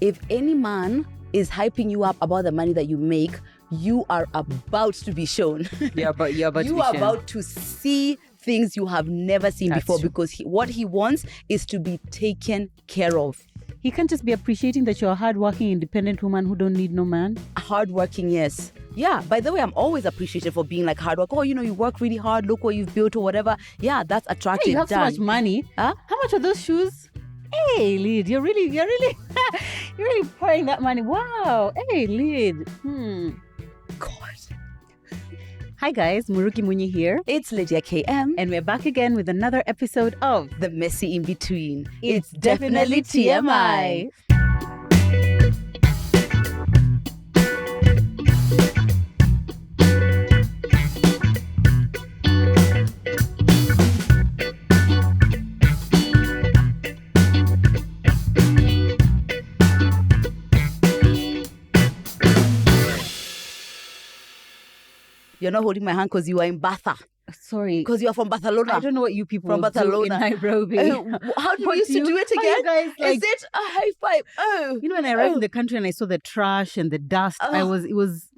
if any man is hyping you up about the money that you make, you are about to be shown. You're about you to be are shown. about to see things you have never seen That's before, true. because what he wants is to be taken care of. He can't just be appreciating that you're a hardworking, independent woman who don't need no man. Hardworking, yes. Yeah, by the way, I'm always appreciated for being like hard work. Oh, you work really hard. Look what you've built or whatever. Yeah, that's attractive. Hey, you have so much money. Huh? How much are those shoes? Hey, Lid, you're really you're really pouring that money. Wow. Hey, Lid. God. Hi guys, Muruki Munyi here. It's Lydia KM. And we're back again with another episode of The Messy In Between. It's Definitely TMI. You're not holding my hand because you are in Batha. Sorry. Because you are from Barcelona. I don't know what you people From do Barcelona. in Nairobi. How do What we used to do it how you again? guys, like- Is it a high five? Oh. You know, when I arrived in the country and I saw the trash and the dust, it was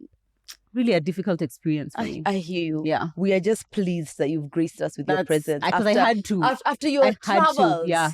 really a difficult experience for me. I hear you. Yeah. We are just pleased that you've graced us with your presence. Because I had to. After your I had travels. to, yeah.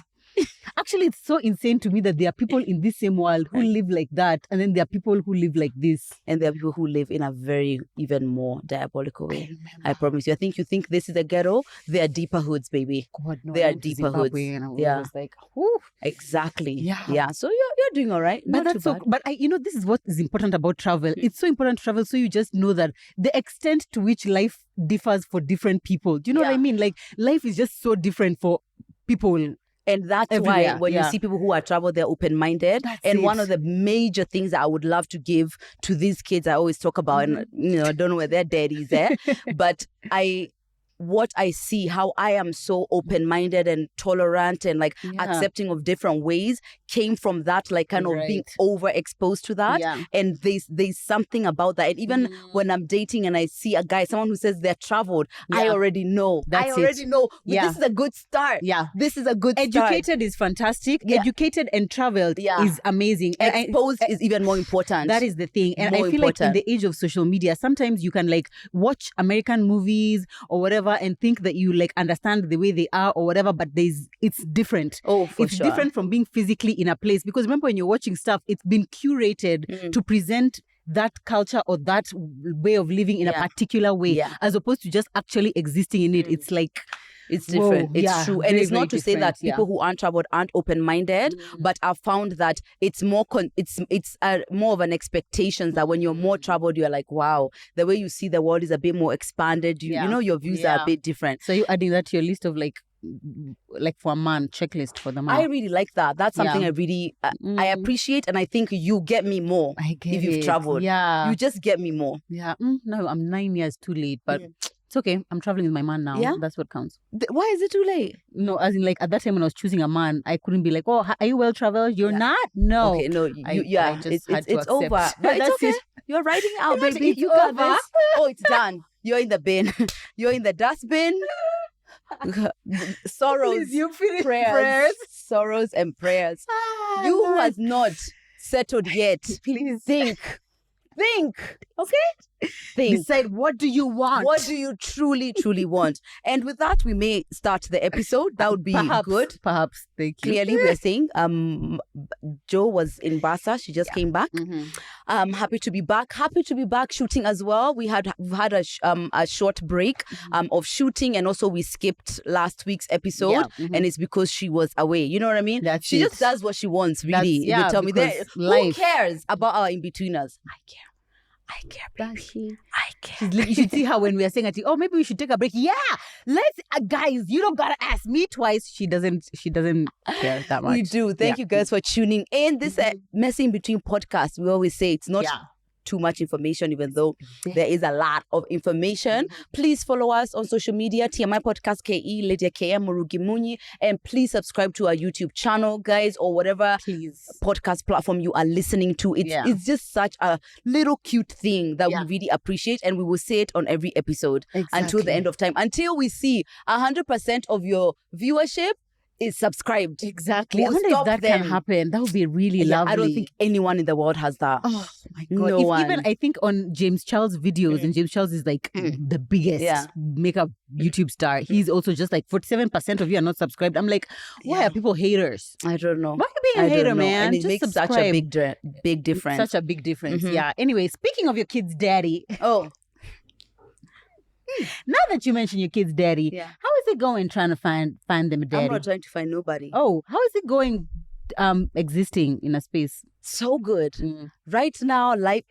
Actually, it's so insane to me that there are people in this same world who live like that, and then there are people who live like this. And there are people who live in a very, even more diabolical way. I promise you. I think you think this is a ghetto. They are deeper hoods, baby. God, no, They I are went to deeper Zimbabwe hoods. and I was Yeah. like, whew. Exactly. Yeah. So you're doing all right. But Not that's too so. bad. But this is what is important about travel. It's so important to travel, so you just know that the extent to which life differs for different people. Do you know what I mean? Like, life is just so different for people. And that's Everywhere, why when you see people who are traveled, they're open-minded. And one of the major things that I would love to give to these kids, I always talk about, and I don't know where their daddy's at, but what I see, how I am so open-minded and tolerant and accepting of different ways came from that, like kind of being overexposed to that. Yeah. And there's something about that. And even when I'm dating and I see a guy, someone who says they're traveled, I already know. That's I already know. Yeah. This is a good start. Yeah. This is a good start. Educated is fantastic. Yeah. Educated and traveled is amazing. And Exposed is even more important. That is the thing. And More I feel important. like in the age of social media, sometimes you can watch American movies or whatever and think that you understand the way they are or whatever, but it's different. Oh, for it's sure. different from being physically in a place, because remember when you're watching stuff, it's been curated to present that culture or that way of living in a particular way, as opposed to just actually existing in it. It's it's different. Whoa, It's true. And very, it's not to very say that different, people who aren't traveled aren't open-minded, but I've found that it's more more of an expectation that when you're more traveled, you're like, wow, the way you see the world is a bit more expanded. You know, your views are a bit different. So you're adding that to your list of for a man, checklist for the man. I really like that. That's something I really I appreciate, and I think you get me more if you've traveled. Yeah. You just get me more. Yeah. No, I'm 9 years too late, but it's okay. I'm traveling with my man now. Yeah? That's what counts. Why is it too late? No, as in at that time when I was choosing a man, I couldn't be like, oh, are you well traveled? You're not? No. Okay, no, I just had to it's over. accept. But it's That's okay. it. You're writing out, Yes, baby. it's You got over. this. Oh, it's done. You're in the bin. You're in the dustbin. Sorrows, Please, you finish prayers, sorrows and prayers. You who has not settled yet, Please think, okay? Think. decide, what do you want? What do you truly, truly want? And with that, we may start the episode. That would be good. Perhaps. Thank you. Clearly, we're saying Jo was in Barca. She just came back. Happy to be back. Happy to be back shooting as well. We've had a short break of shooting, and also we skipped last week's episode, and it's because she was away. You know what I mean? That's she it. just does what she wants, really. If you tell me that. Who life. cares about our Inbetweeners? I care, baby. I care. You should see her when we are saying, oh, maybe we should take a break. Yeah, let's, guys. You don't gotta ask me twice. She doesn't care that much. We do. Thank you guys for tuning in. This Messy In Between podcast. We always say it's not too much information, even though there is a lot of information. Please follow us on social media, TMI Podcast KE, Lydia KM, Murugi Munyi, and please subscribe to our YouTube channel, guys, or whatever podcast platform you are listening to. It's just such a little cute thing that we really appreciate, and we will say it on every episode until the end of time, until we see 100% of your viewership is subscribed. Exactly. I We'll wonder if stop that them. can happen. That would be really Yeah, lovely. I don't think anyone in the world has that. Oh my God. No one. Even I think on James Charles' videos, and James Charles is like the biggest makeup YouTube star. He's also just like 47% of you are not subscribed. I'm like, why are people haters? I don't know. Why are you being a hater, man? And it just makes subscribe. such a big difference. Such a big difference. Yeah. Anyway, speaking of your kid's daddy. Oh. Now that you mention your kid's daddy, how is it going trying to find them a daddy? I'm not trying to find nobody. Oh, how is it going existing in a space? So good. Right now, life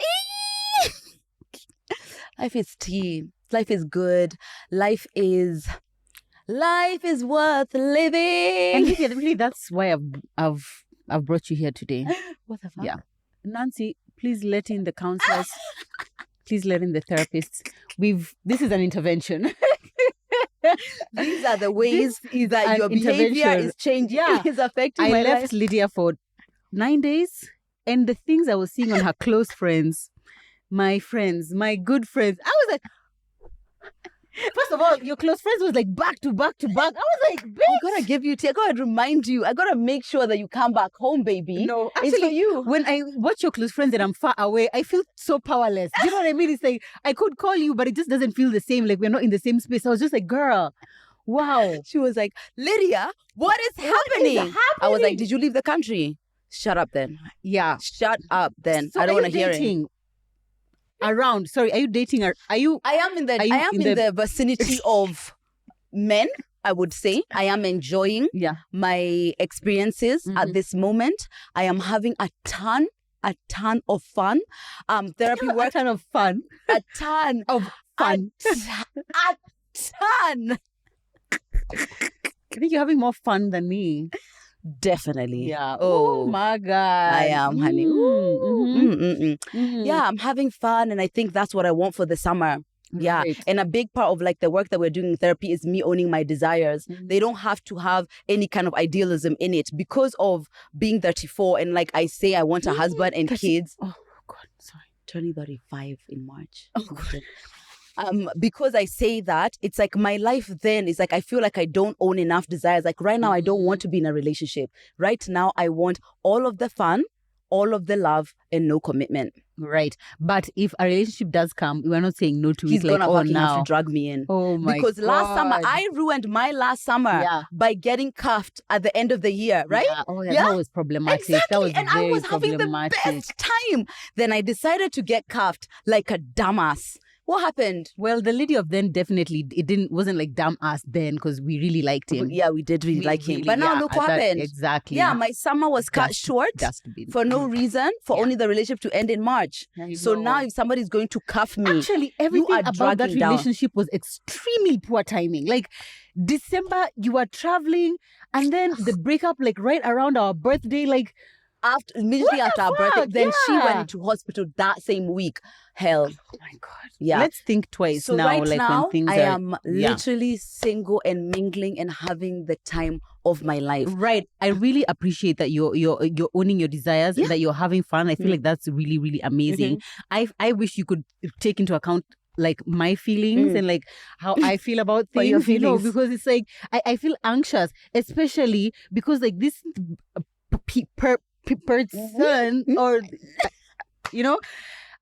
is tea. Life is good. Life is worth living. And really, that's why I've brought you here today. What the fuck? Yeah. Nancy, please let in the counselors. Please let in the therapists. This is an intervention. These are the ways that your behavior is changing. Yeah. Is affecting I my left life. Lydia for 9 days, and the things I was seeing on her close friends, my good friends, I was like, first of all, your close friends was like back to back to back. I was like, bitch. I gotta give you tea. I gotta remind you. I gotta make sure that you come back home, baby. No, it's for actually, you. When I watch your close friends and I'm far away, I feel so powerless. Do you know what I mean? It's like I could call you, but it just doesn't feel the same. Like we're not in the same space. I was just like, girl, wow. She was like, Lydia, what is happening? I was like, did you leave the country? Shut up then. Yeah. Shut up then. So I don't want to hear it. Are you dating? Are you? I am in the vicinity of men, I would say. I am enjoying my experiences at this moment. I am having a ton of fun. Therapy work. A ton of fun. A ton of fun. A ton. I think you're having more fun than me. Definitely. Yeah. Oh my God. I am, honey. Yeah, I'm having fun, and I think that's what I want for the summer. Yeah. Right. And a big part of like the work that we're doing in therapy is me owning my desires. They don't have to have any kind of idealism in it because of being 34. And like I say, I want a husband and kids. Oh God, sorry. Turning 35 in March. Oh God. Because I say that, it's like my life then is like I feel like I don't own enough desires. Like right now, I don't want to be in a relationship. Right now, I want all of the fun, all of the love, and no commitment. Right. But if a relationship does come, we're not saying no to it. He's like, gonna fucking now have to drag me in. Oh my Because God. last summer, I ruined my last summer by getting cuffed at the end of the year, right? Yeah. Oh yeah, that was problematic. Exactly. That was and very I was having the best time. Then I decided to get cuffed like a dumbass. What happened? Well, the lady of then definitely wasn't like damn ass then because we really liked him. Yeah, we did really like him. But now look what happened. Exactly. Yeah, my summer was cut short for no reason, for only the relationship to end in March. So now if somebody's going to cuff me, actually everything about that relationship was extremely poor timing. Like December, you were traveling, and then the breakup like right around our birthday, like. Immediately after our birthday, then she went into hospital that same week. Hell. Oh my God. Yeah. Let's think twice so now. Right like now, when things I am literally single and mingling and having the time of my life. Right. I really appreciate that you're owning your desires and that you're having fun. I feel like that's really, really amazing. I wish you could take into account like my feelings and like how I feel about things, your feelings. Because it's like I feel anxious, especially because like this person or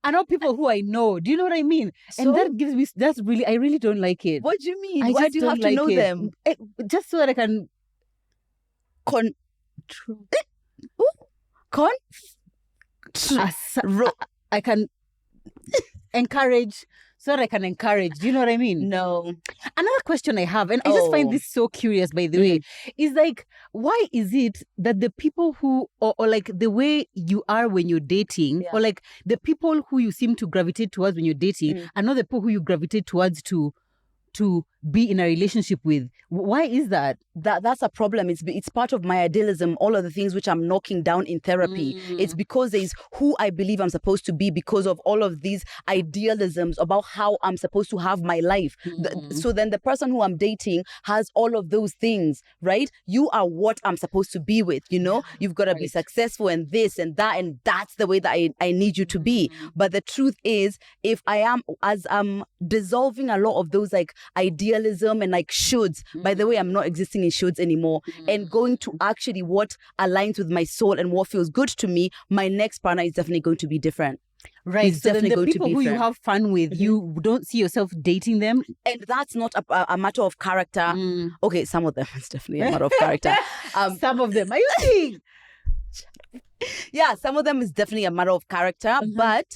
I know people who I know. Do you know what I mean? So, and that gives me I really don't like it. What do you mean? Why do you have to know them? Just so that I can I can encourage. So that I can encourage. Do you know what I mean? No. Another question I have, and I just find this so curious, by the way, is like, why is it that the people who, or like the way you are when you're dating, or like the people who you seem to gravitate towards when you're dating, are not the people who you gravitate towards to be in a relationship with? Why is that? That's a problem. It's part of my idealism, all of the things which I'm knocking down in therapy. It's because there's who I believe I'm supposed to be because of all of these idealisms about how I'm supposed to have my life. So then the person who I'm dating has all of those things, right? You are what I'm supposed to be with, You've got to be successful and this and that, and that's the way that I need you to be. But the truth is, if I am, as I'm dissolving a lot of those like idealisms idealism and like shoulds. By the way, I'm not existing in shoulds anymore. And going to actually what aligns with my soul and what feels good to me, my next partner is definitely going to be different. Right. It's So then definitely the going to people be who you different. have fun with, you don't see yourself dating them? And that's not a matter of character. Okay, some of them is definitely a matter of character. Some of them. Are you saying? Yeah, some of them is definitely a matter of character, but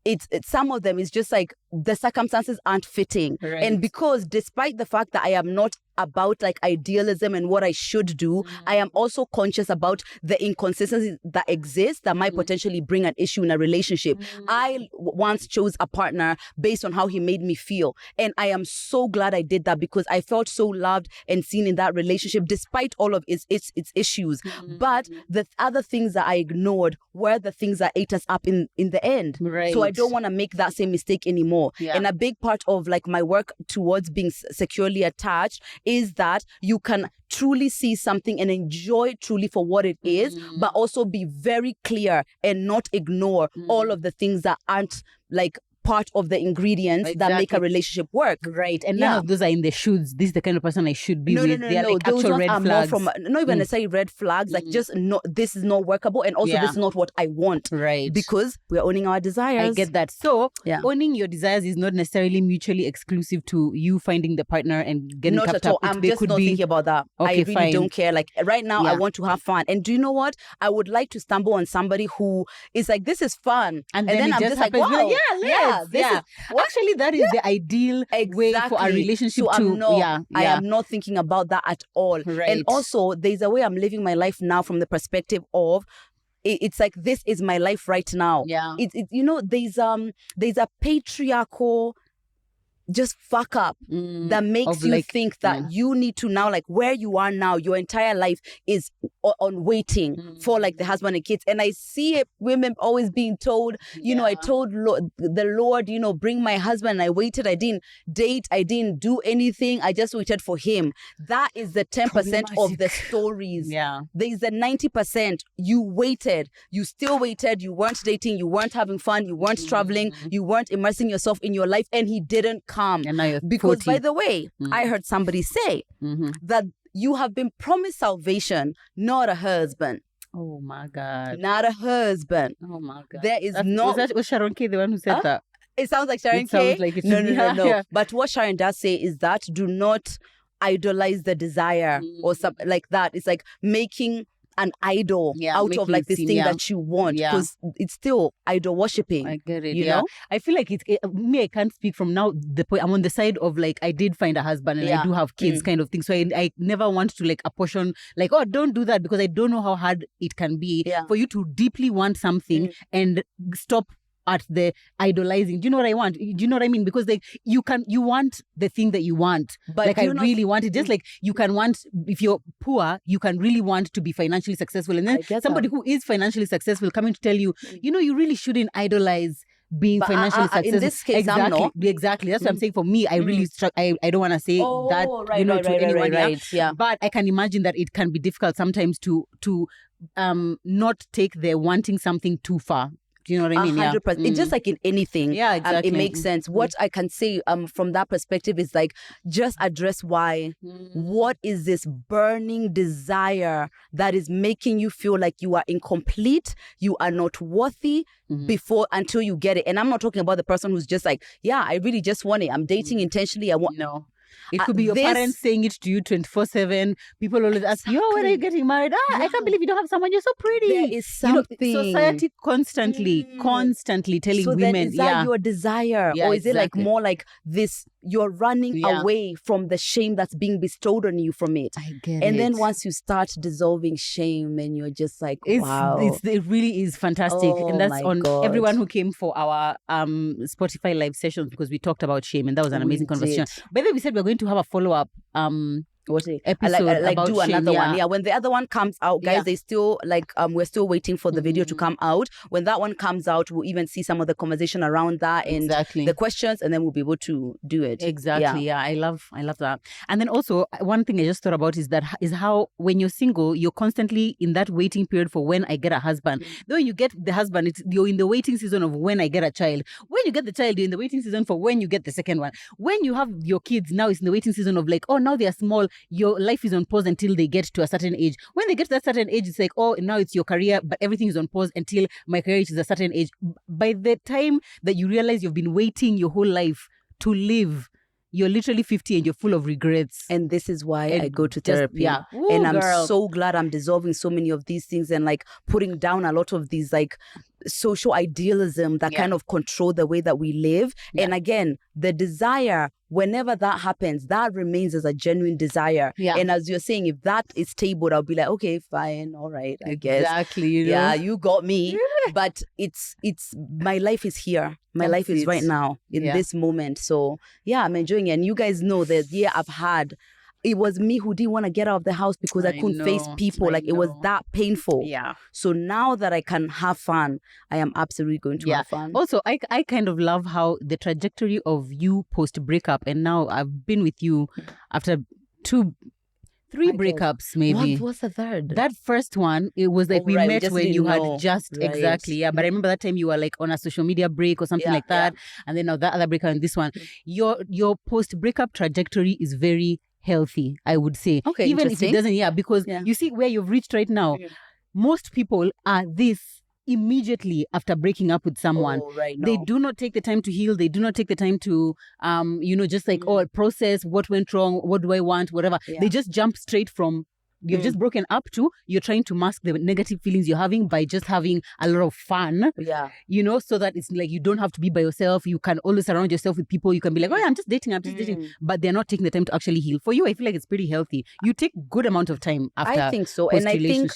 it's some of them is just like the circumstances aren't fitting. Right. And because despite the fact that I am not about like idealism and what I should do, I am also conscious about the inconsistencies that exist that might potentially bring an issue in a relationship. I once chose a partner based on how he made me feel. And I am so glad I did that because I felt so loved and seen in that relationship despite all of its issues. But the other things that I ignored were the things that ate us up in the end. Right. So I don't want to make that same mistake anymore. Yeah. And a big part of like my work towards being securely attached is that you can truly see something and enjoy it truly for what it is, but also be very clear and not ignore all of the things that aren't like part of the ingredients that make a relationship work. Right. And none of those are in the shoulds. This is the kind of person I should be with. They are like those actual ones red are flags. more from, not even necessarily red flags, like just not, this is not workable. And also this is not what I want. Right. Because we're owning our desires. I get that. So owning your desires is not necessarily mutually exclusive to you finding the partner and getting not capped at all. up. I'm just not thinking about that. Okay, I really don't care. Like right now, I want to have fun. And do you know what? I would like to stumble on somebody who is like, this is fun. And then I'm just like, wow, actually, that is the ideal way for a relationship to. I am not thinking about that at all. Right. And also, there's a way I'm living my life now from the perspective of it's like this is my life right now. Yeah. There's a patriarchal just fuck up that makes you think that you need to now, like where you are now, your entire life is on waiting for like the husband and kids. And I see it, women always being told, you know, I told the Lord, you know, bring my husband. I waited. I didn't date. I didn't do anything. I just waited for him. That is the 10% of the stories. Yeah. There's the 90%. You waited. You still waited. You weren't dating. You weren't having fun. You weren't traveling. You weren't immersing yourself in your life. And he didn't come. And now you're because 40. by the way, I heard somebody say that you have been promised salvation, not a husband. Oh my God. Not a husband. Oh my God. There is no... Was Sharon K the one who said that? It sounds like Sharon K. Sounds like it No. Yeah. But what Sharon does say is that do not idolize the desire or something like that. It's like making an idol out of like this thing that you want, because it's still idol worshipping. I get it. You know, I feel like me. I can't speak from now. The point I'm on the side of like I did find a husband and I do have kids, kind of thing. So I never want to like apportion like, oh, don't do that, because I don't know how hard it can be for you to deeply want something and stop at the idolizing. Do you know what I want? Do you know what I mean? Because like you want the thing that you want, but like I really want it. Just like you can want, if you're poor, you can really want to be financially successful, and then somebody who is financially successful coming to tell you, you know, you really shouldn't idolize being financially successful. In this case, exactly. That's what I'm saying. For me, I really I don't want to say that to anyone. Yeah. But I can imagine that it can be difficult sometimes to not take the wanting something too far. Do you know what I mean? 100%. It's just like in anything. Yeah, exactly. It makes sense. What I can say from that perspective is like, just address why. What is this burning desire that is making you feel like you are incomplete, you are not worthy until you get it? And I'm not talking about the person who's just like, yeah, I really just want it. I'm dating intentionally. I want... No. It could be your parents saying it to you 24/7. People always ask, yo, when are you getting married? I can't believe you don't have someone. You're so pretty. There is something. You know, society constantly telling women. Then is that your desire? Or is it like more like this, you're running away from the shame that's being bestowed on you from it? I get it. And then once you start dissolving shame and you're just like, wow. It really is fantastic. And that's on everyone who came for our Spotify live sessions, because we talked about shame and that was an amazing conversation. By the way, we said we're going to have a follow-up episode about do shame, another one. Yeah, when the other one comes out, guys, they still we're still waiting for the video to come out. When that one comes out, we'll even see some of the conversation around that and the questions, and then we'll be able to do it. Exactly. Yeah, I love that. And then also one thing I just thought about is how when you're single, you're constantly in that waiting period for when I get a husband. Though you get the husband, you're in the waiting season of when I get a child. When you get the child, you're in the waiting season for when you get the second one. When you have your kids, now it's in the waiting season of like, oh, now they're small. Your life is on pause until they get to a certain age. When they get to that certain age, it's like, oh, now it's your career, but everything is on pause until my career reaches a certain age. By the time that you realize you've been waiting your whole life to live, you're literally 50 and you're full of regrets. And this is why I go to therapy. Ooh, and I'm so glad I'm dissolving so many of these things and like putting down a lot of these like social idealism that kind of control the way that we live. And again, the desire, whenever that happens, that remains as a genuine desire. And as you're saying, if that is tabled, I'll be like, okay, fine, all right, I guess. Exactly. Yeah, you got me. But it's my life is here. My life is right now in this moment. So yeah, I'm enjoying it. And you guys know the year I've had, it was me who didn't want to get out of the house because I couldn't face people. Like it was that painful. Yeah. So now that I can have fun, I am absolutely going to have fun. Also, I kind of love how the trajectory of you post breakup, and now I've been with you after 3 breakups maybe. What was the third? That first one, it was like we met when you had just exactly. Yeah, but I remember that time you were like on a social media break or something like that, and then now that other breakup and this one. Your post breakup trajectory is very healthy, I would say. Okay, even if it doesn't, because you see where you've reached right now. Most people are this immediately after breaking up with someone. They do not take the time to heal. They do not take the time to just like process what went wrong, what do I want, whatever. They just jump straight from you've just broken up to you're trying to mask the negative feelings you're having by just having a lot of fun. So that it's like you don't have to be by yourself. You can always surround yourself with people. You can be like, oh yeah, I'm just dating. But they're not taking the time to actually heal. For you, I feel like it's pretty healthy. You take good amount of time after I think so. And I think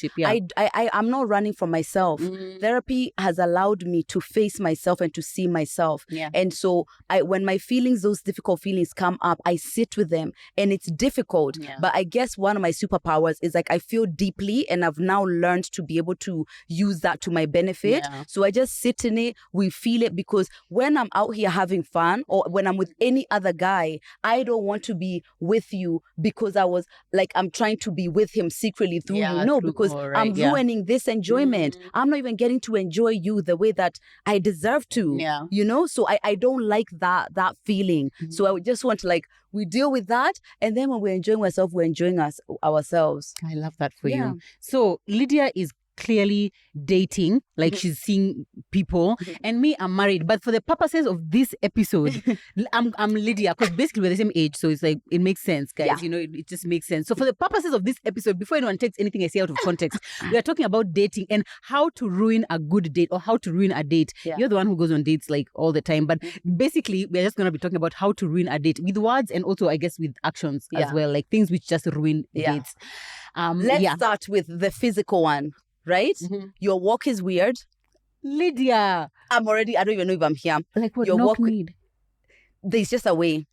I'm not running from myself. Therapy has allowed me to face myself and to see myself. And so when my feelings, those difficult feelings come up, I sit with them and it's difficult. But I guess one of my superpowers is like I feel deeply and I've now learned to be able to use that to my benefit. So I just sit in it, we feel it, because when I'm out here having fun or when I'm with any other guy, I don't want to be with you because I was like, I'm trying to be with him secretly through you. No, because I'm ruining this enjoyment. I'm not even getting to enjoy you the way that I deserve to, So I don't like that feeling. So I just want to like, we deal with that, and then when we're enjoying ourselves, we're enjoying ourselves. I love that for you. So Lydia is clearly dating, like she's seeing people, and me, I'm married. But for the purposes of this episode, I'm Lydia, because basically we're the same age, so it's like it makes sense, guys. It just makes sense. So for the purposes of this episode, before anyone takes anything I say out of context, we are talking about dating and how to ruin a good date or how to ruin a date. You're the one who goes on dates like all the time, but basically we're just going to be talking about how to ruin a date with words and also I guess with actions as well, like things which just ruin dates. Let's start with the physical one. Right? Your walk is weird. Lydia. I don't even know if I'm here. Like what? Your walk need? There's just a way.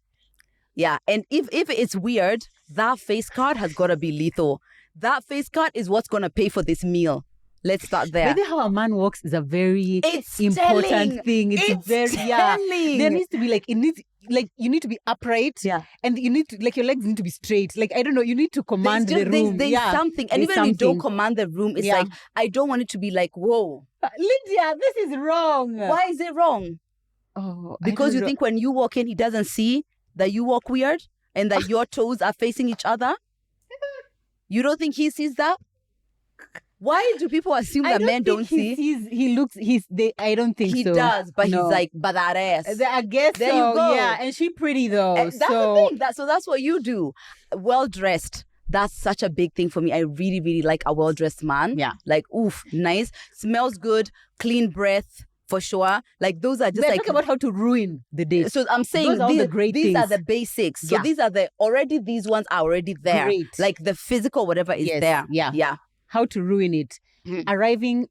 Yeah. And if it's weird, that face card has got to be lethal. That face card is what's going to pay for this meal. Let's start there. Maybe how a man walks is a very important thing. It's very there needs to be like you need to be upright. And you need to your legs need to be straight. Like I don't know, you need to command the room. There's something. And even if you don't command the room, it's like I don't want it to be like, whoa. Lydia, this is wrong. Why is it wrong? Oh, because you think when you walk in, he doesn't see that you walk weird and that your toes are facing each other? You don't think he sees that? Why do people assume that men don't see? I don't think so. He does, but he's like, but that ass. I guess there you go. Yeah, and she pretty though. That's the thing. So that's what you do. Well dressed. That's such a big thing for me. I really, really like a well dressed man. Yeah. Like, oof, nice. Smells good. Clean breath. For sure. Like those are just talking about how to ruin the date. So I'm saying these are the basics. So these ones are already there. Great. Like the physical, whatever is there. Yeah. How to ruin it. Arriving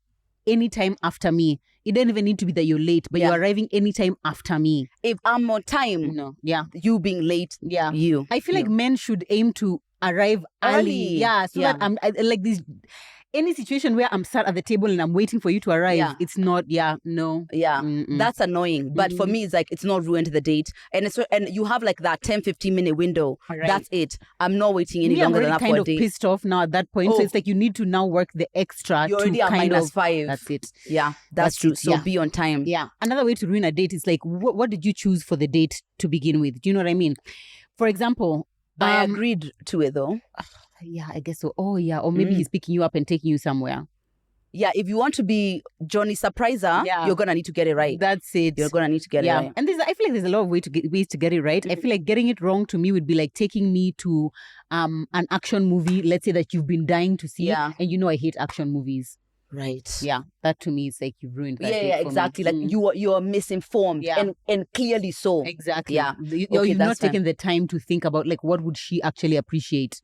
anytime after me. It doesn't even need to be that you're late, but you're arriving anytime after me. If I'm on time, you being late, I feel like men should aim to arrive early. Yeah, so that I like this. Any situation where I'm sat at the table and I'm waiting for you to arrive, it's not, no. Yeah, that's annoying. But for me, it's like, it's not ruined the date. And you have like that 10-15 minute window. Right. That's it. I'm not waiting any longer than that for a date. I'm kind of pissed off now at that point. So it's like you need to now work the extra. You're already at -5. That's it. Yeah, that's true. So be on time. Yeah. Another way to ruin a date is like, what did you choose for the date to begin with? Do you know what I mean? For example, I agreed to it though. Yeah, I guess so. Oh, yeah. Or maybe he's picking you up and taking you somewhere. Yeah, if you want to be Johnny Surpriser, you're going to need to get it right. That's it. You're going to need to get it right. And I feel like there's a lot of ways to get it right. I feel like getting it wrong to me would be like taking me to an action movie, let's say that you've been dying to see. Yeah. And you know I hate action movies. Right. Yeah. That to me is like you've ruined that. Yeah, exactly. Like you're misinformed and clearly so. Exactly. Yeah. You've not taken the time to think about like what would she actually appreciate.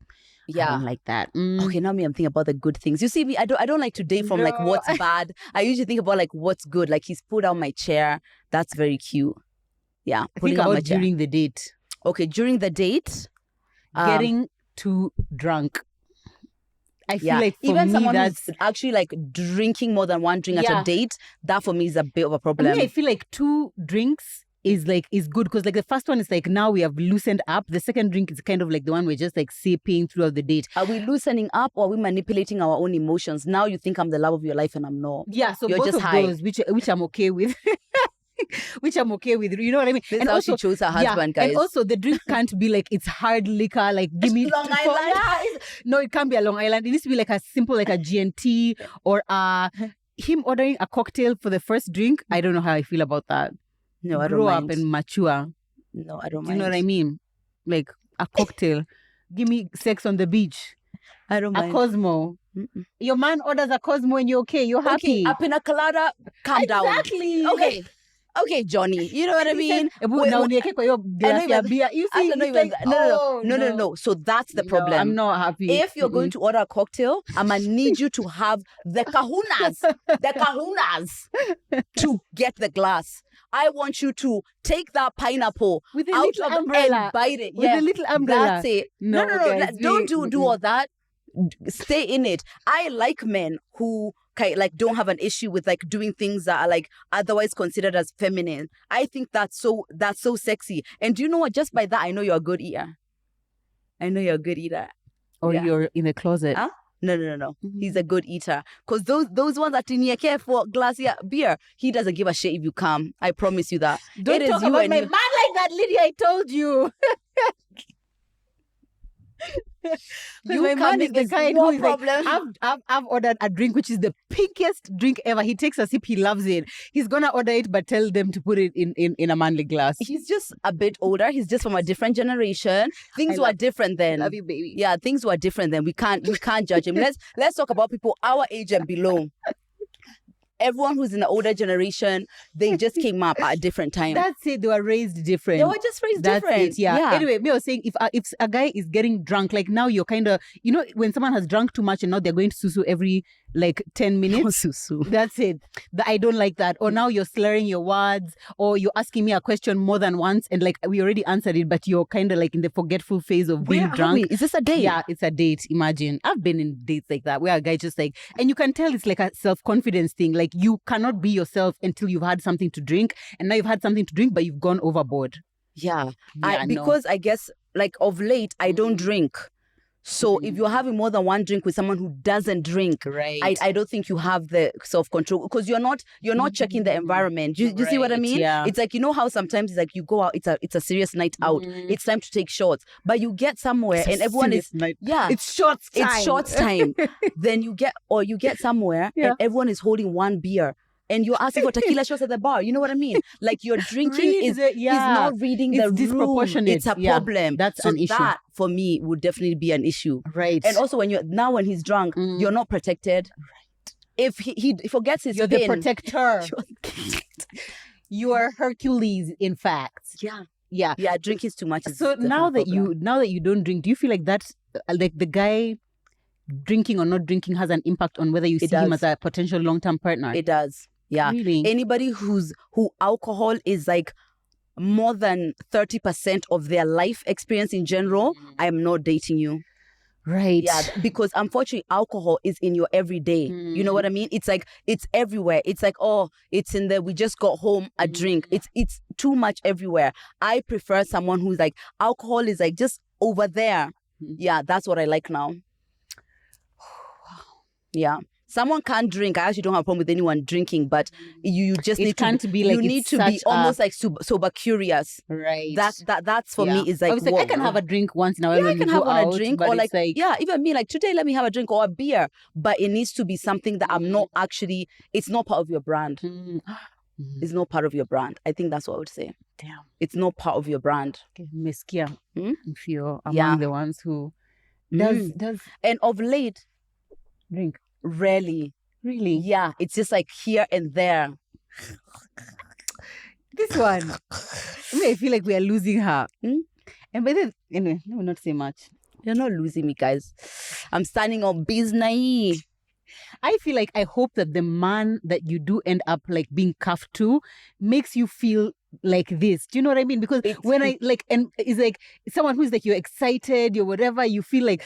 Yeah. I don't like that. Okay, now I'm thinking about the good things. You see me, I don't like to date from like what's bad. I usually think about like what's good. Like he's put out my chair. That's very cute. Yeah. Think about during the date. Okay, during the date. Getting too drunk. I feel like for even me, someone that's who's actually like drinking more than one drink at a date, that for me is a bit of a problem. I feel like 2 drinks is good because like the first one is like now we have loosened up. The second drink is kind of like the one we're just like sipping throughout the date. Are we loosening up or are we manipulating our own emotions? Now you think I'm the love of your life and I'm not. Yeah, so you're both just of high. Those which I'm okay with. Which I'm okay with, you know what I mean? This and is also, how she chose her husband, guys. And also the drink can't be like it's hard liquor, like give me Long Island. No, it can't be a Long Island. It needs to be like a simple, like a G&T or him ordering a cocktail for the first drink. I don't know how I feel about that. No, I don't Grow mind. up and mature. No, I don't mind. Do you know what I mean? Like a cocktail. Give me sex on the beach. I don't mind. A Cosmo. Your man orders a Cosmo and you're okay. You're happy. A pina colada. Calm down. Exactly. Okay, Johnny. You know what I mean? You see, no. So that's the problem. No, I'm not happy. If you're going to order a cocktail, I'm going to need you to have the kahunas to get the glass. I want you to take that pineapple with a out little of umbrella and bite it. With a little umbrella. That's it. No. Guys, don't do all that. Stay in it. I like men who like don't have an issue with like doing things that are like otherwise considered as feminine. I think that's so sexy. And do you know what? Just by that, I know you're a good eater. Or you're in the closet. Huh? No. He's a good eater. Because those ones that didn't care for glass beer, he doesn't give a shit if you come. I promise you that. Don't talk about my man like that, Lydia. I told you. My man is the kind who is like, I've ordered a drink which is the pinkest drink ever. He takes a sip, he loves it. He's gonna order it, but tell them to put it in a manly glass. He's just a bit older. He's just from a different generation. Things were different then. Love you, baby. Yeah, things were different then. We can't judge him. Let's talk about people our age and below. Everyone who's in the older generation, they just came up at a different time. That's it. They were raised different. They were just raised different. It, yeah. Anyway, me was saying, if a guy is getting drunk, like now you're kind of, you know, when someone has drunk too much and now they're going to susu every like 10 minutes. Susu. That's it. I don't like that. Or now you're slurring your words, or you're asking me a question more than once and like we already answered it, but you're kind of like in the forgetful phase of being drunk. Is this a date? Yeah, it's a date. Imagine. I've been in dates like that where a guy just like, and you can tell it's like a self-confidence thing. Like you cannot be yourself until you've had something to drink, and now you've had something to drink, but you've gone overboard. Yeah. Because I guess like of late, I don't drink. So if you're having more than one drink with someone who doesn't drink, right. I don't think you have the self-control because you're not checking the environment. You see what I mean? Yeah. It's like, you know how sometimes it's like you go out, it's a serious night out. It's time to take shots. But you get somewhere and everyone is it's shots time. It's shots time. Then you get somewhere and everyone is holding one beer. And you're asking for tequila shots at the bar. You know what I mean? Like your drinking is not reading the room. It's disproportionate. It's a problem. That's an issue. That for me would definitely be an issue. Right. And also when he's drunk, you're not protected. Right. If he forgets his you're pin, the protector. You are Hercules, in fact. Yeah. Yeah. Drinking is too much. So now that you don't drink, do you feel like that's like the guy drinking or not drinking has an impact on whether you see him as a potential long-term partner? It does. Yeah. Really? Anybody who alcohol is like more than 30% of their life experience in general, I am not dating you. Right. Yeah, because unfortunately, alcohol is in your everyday. You know what I mean? It's like, it's everywhere. It's like, oh, it's in there. We just got home, a drink. It's too much everywhere. I prefer someone who's like, alcohol is like just over there. Yeah, that's what I like now. Yeah. Someone can't drink. I actually don't have a problem with anyone drinking, but you just need to be like, you need to be almost like sober curious. Right. That's for me is like, obviously, I can have a drink once in a while. Yeah, when I can we have go one out, a drink, but or like, like, yeah, even me, like today, let me have a drink or a beer. But it needs to be something that I'm not actually, it's not part of your brand. It's not part of your brand. I think that's what I would say. Damn. It's not part of your brand. Okay, Miss Kia, if you're among the ones who does and of late, drink. Rarely. Really? Yeah, it's just like here and there. This one, I feel like we are losing her. And by then, anyway, let me not say much. You're not losing me, guys. I'm standing on business. I feel like, I hope that the man that you do end up like being cuffed to makes you feel like this. Do you know what I mean? Because when I like, and it's like someone who's like, you're excited, you're whatever, you feel like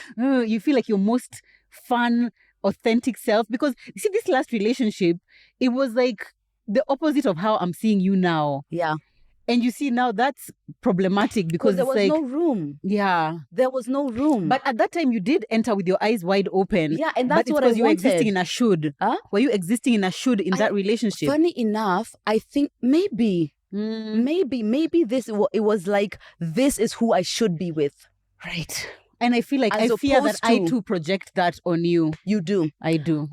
your most fun, authentic self. Because you see, this last relationship, it was like the opposite of how I'm seeing you now. Yeah. And you see, now that's problematic because there was like, no room. Yeah. There was no room. But at that time, you did enter with your eyes wide open. Yeah, and that's what I wanted. You were wanted. existing in a should. Huh? Were you existing in a should in that relationship? Funny enough, I think maybe this, it was like, this is who I should be with. Right. And I feel like, I fear that I too project that on you. You do. I do.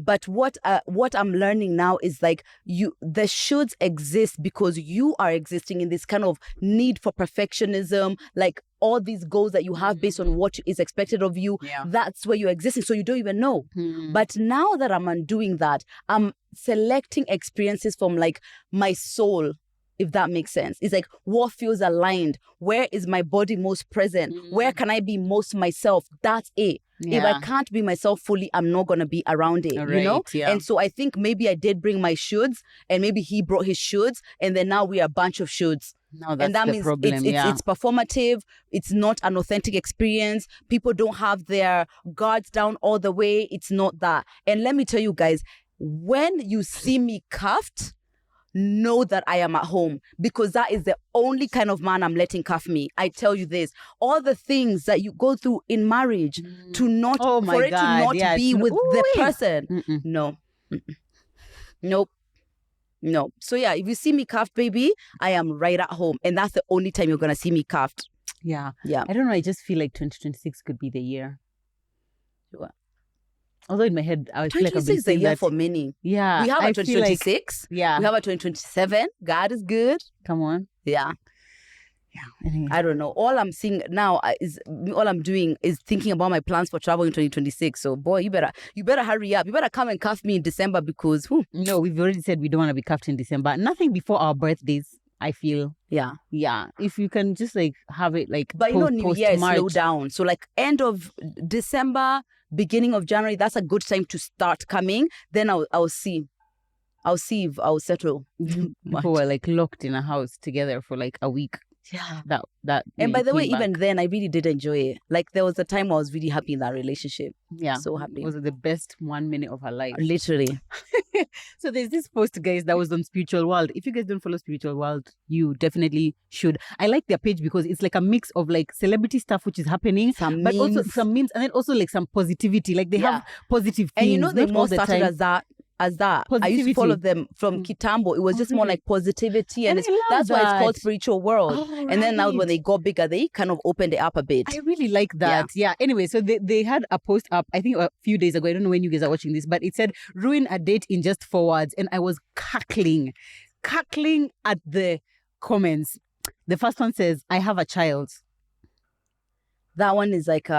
But what I'm learning now is like, the shoulds exist because you are existing in this kind of need for perfectionism, like all these goals that you have based on what is expected of you. Yeah. That's where you're existing. So you don't even know. But now that I'm undoing that, I'm selecting experiences from like my soul, if that makes sense. It's like, what feels aligned? Where is my body most present? Where can I be most myself? That's it. Yeah. If I can't be myself fully, I'm not going to be around it, you know? Yeah. And so I think maybe I did bring my shoulds, and maybe he brought his shoulds, and then now we are a bunch of shoulds. No, that's and that the means problem. it's performative. It's not an authentic experience. People don't have their guards down all the way. It's not that. And let me tell you guys, when you see me cuffed, know that I am at home, because that is the only kind of man I'm letting cuff me. I tell you this, all the things that you go through in marriage to not, for it to not be with the person. No. Nope. No. So yeah, if you see me cuffed, baby, I am right at home. And that's the only time you're going to see me cuffed. Yeah. Yeah. I don't know. I just feel like 2026 could be the year. Sure. Although in my head, I feel like I've 2026 been is the saying year that. for many. Yeah. We have a I feel like- 2026. yeah. We have a 2027. God is good. Come on. Yeah. Yeah. Anyway. I don't know. All I'm seeing now all I'm doing is thinking about my plans for travel in 2026. So boy, you better hurry up. You better come and cuff me in December because No, we've already said we don't want to be cuffed in December. Nothing before our birthdays, I feel. Yeah. Yeah. If you can just like have it like But you know, New Year is March. slow down. So like end of December, beginning of January, that's a good time to start coming. Then I'll see. I'll see if I'll settle. People were like locked in a house together for like a week. Yeah. That. And by the way, came back. even then, I really did enjoy it. Like there was a time I was really happy in that relationship. Yeah. So happy. It was the best 1 minute of her life. Literally. So there's this post, guys, that was on Spiritual World. If you guys don't follow Spiritual World, you definitely should. I like their page because it's like a mix of like celebrity stuff which is happening, but also some memes, and then also like some positivity. Like they have positive things. And you know, they not more all the started time. as that. I used to follow them from Kitambo. It was just more like positivity, and that's why it's called Spiritual World. Oh, and then now when they got bigger, they kind of opened it up a bit. I really like that. Yeah. Anyway, so they had a post up, I think a few days ago. I don't know when you guys are watching this, but it said, ruin a date in just 4 words. And I was cackling at the comments. The first one says, I have a child. That one is like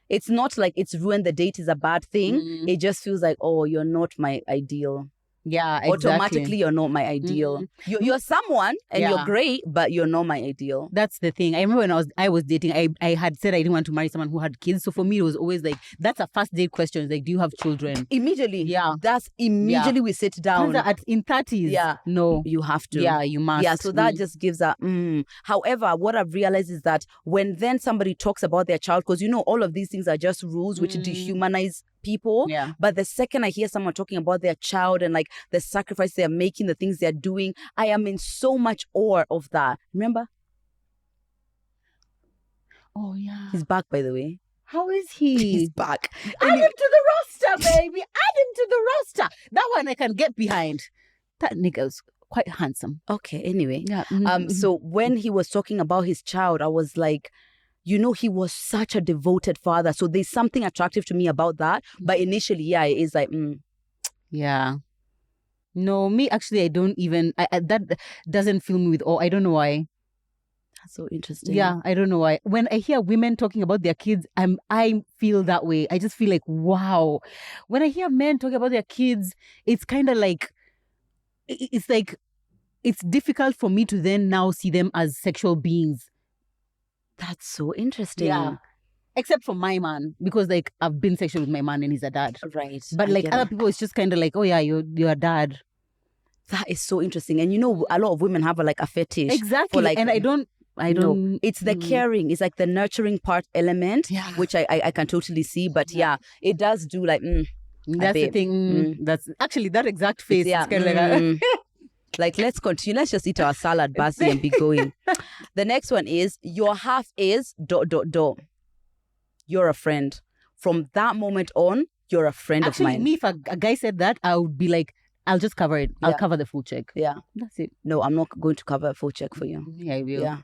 it's not like it's ruined the date is a bad thing. It just feels like, oh, you're not my ideal. Yeah, exactly. Automatically, you're not my ideal. You're someone and you're great, but you're not my ideal. That's the thing. I remember when I was dating, I had said I didn't want to marry someone who had kids. So for me, it was always like, that's a first date question. It's like, do you have children? Immediately. Yeah. That's immediately we sit down. In 30s. Yeah. No. You have to. Yeah, you must. Yeah, so that just gives a However, what I've realized is that when then somebody talks about their child, because all of these things are just rules which dehumanize people. Yeah. But the second I hear someone talking about their child and like the sacrifice they're making, the things they're doing, I am in so much awe of that. Remember? Oh, yeah. He's back, by the way. How is he? He's back. Add him to the roster, baby. Add him to the roster. That one I can get behind. That nigga's quite handsome. Okay, anyway. Yeah. So when he was talking about his child, I was like, he was such a devoted father. So there's something attractive to me about that. But initially, yeah, it is like, Yeah. No, me, actually, I don't even, that doesn't fill me with awe. I don't know why. That's so interesting. Yeah, I don't know why. When I hear women talking about their kids, I feel that way. I just feel like, wow. When I hear men talking about their kids, it's kind of like, it's like, it's difficult for me to then now see them as sexual beings. That's so interesting. Yeah. Except for my man, because like I've been sexual with my man and he's a dad. Right. But like other people, it's just kind of like, oh yeah, you're a dad. That is so interesting. And a lot of women have a fetish. Exactly. For, like, and I don't. It's the caring. It's like the nurturing part element, which I can totally see. But yeah, it does do like, that's the thing. That's actually that exact face. Yeah. It's kind of like, let's continue. Let's just eat our salad, Basi, and be going. The next one is, your half is ... You're a friend. From that moment on, you're a friend of mine. Me, if a guy said that, I would be like, I'll just cover it. I'll cover the full check. Yeah. That's it. No, I'm not going to cover a full check for you. Yeah, I will. Yeah.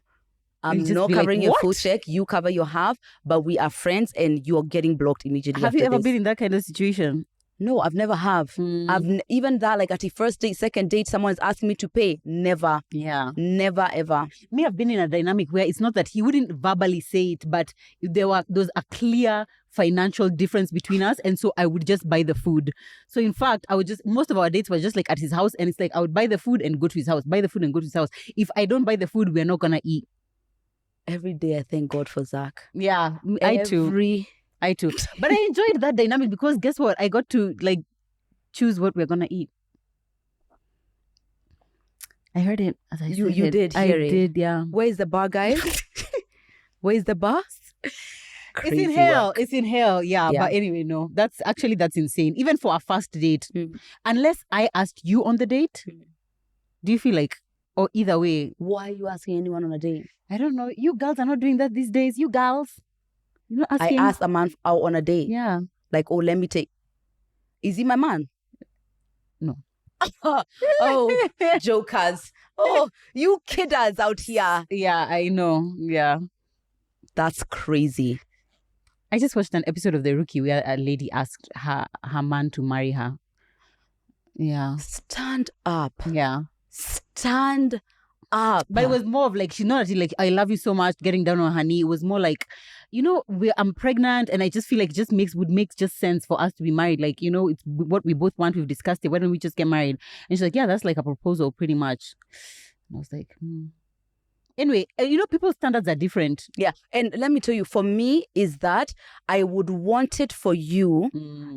I'm not covering your full check. You cover your half, but we are friends and you're getting blocked immediately. Have you ever been in that kind of situation? No, I've never have. Even that, like at the first date, second date, someone's asking me to pay. Never. Yeah. Never, ever. Me, I've been in a dynamic where it's not that he wouldn't verbally say it, but there was a clear financial difference between us. And so I would just buy the food. So in fact, most of our dates were just like at his house. And it's like, I would buy the food and go to his house, buy the food and go to his house. If I don't buy the food, we're not going to eat. Every day I thank God for Zach. Yeah, I too. But I enjoyed that dynamic because guess what? I got to like choose what we're gonna eat. I heard it as I said it. You did hear it. I did, yeah. Where is the bar, guys? Where is the bar? It's in hell. It's in hell. Yeah. But anyway, no. That's insane. Even for a first date. Unless I asked you on the date, do you feel like, or either way? Why are you asking anyone on a date? I don't know. You girls are not doing that these days. You girls. You're not asking. I asked a man out on a date. Yeah. Like, let me take. Is he my man? No. Oh, jokers. Oh, you kidders out here. Yeah, I know. Yeah. That's crazy. I just watched an episode of The Rookie where a lady asked her man to marry her. Yeah. Stand up. Yeah. Stand up. But it was more of like, she's not actually like, I love you so much, getting down on her knee. It was more like, I'm pregnant and I just feel like it would make just sense for us to be married. Like, it's what we both want. We've discussed it. Why don't we just get married? And she's like, yeah, that's like a proposal pretty much. And I was like, Anyway, people's standards are different. Yeah. And let me tell you, for me, is that I would want it for you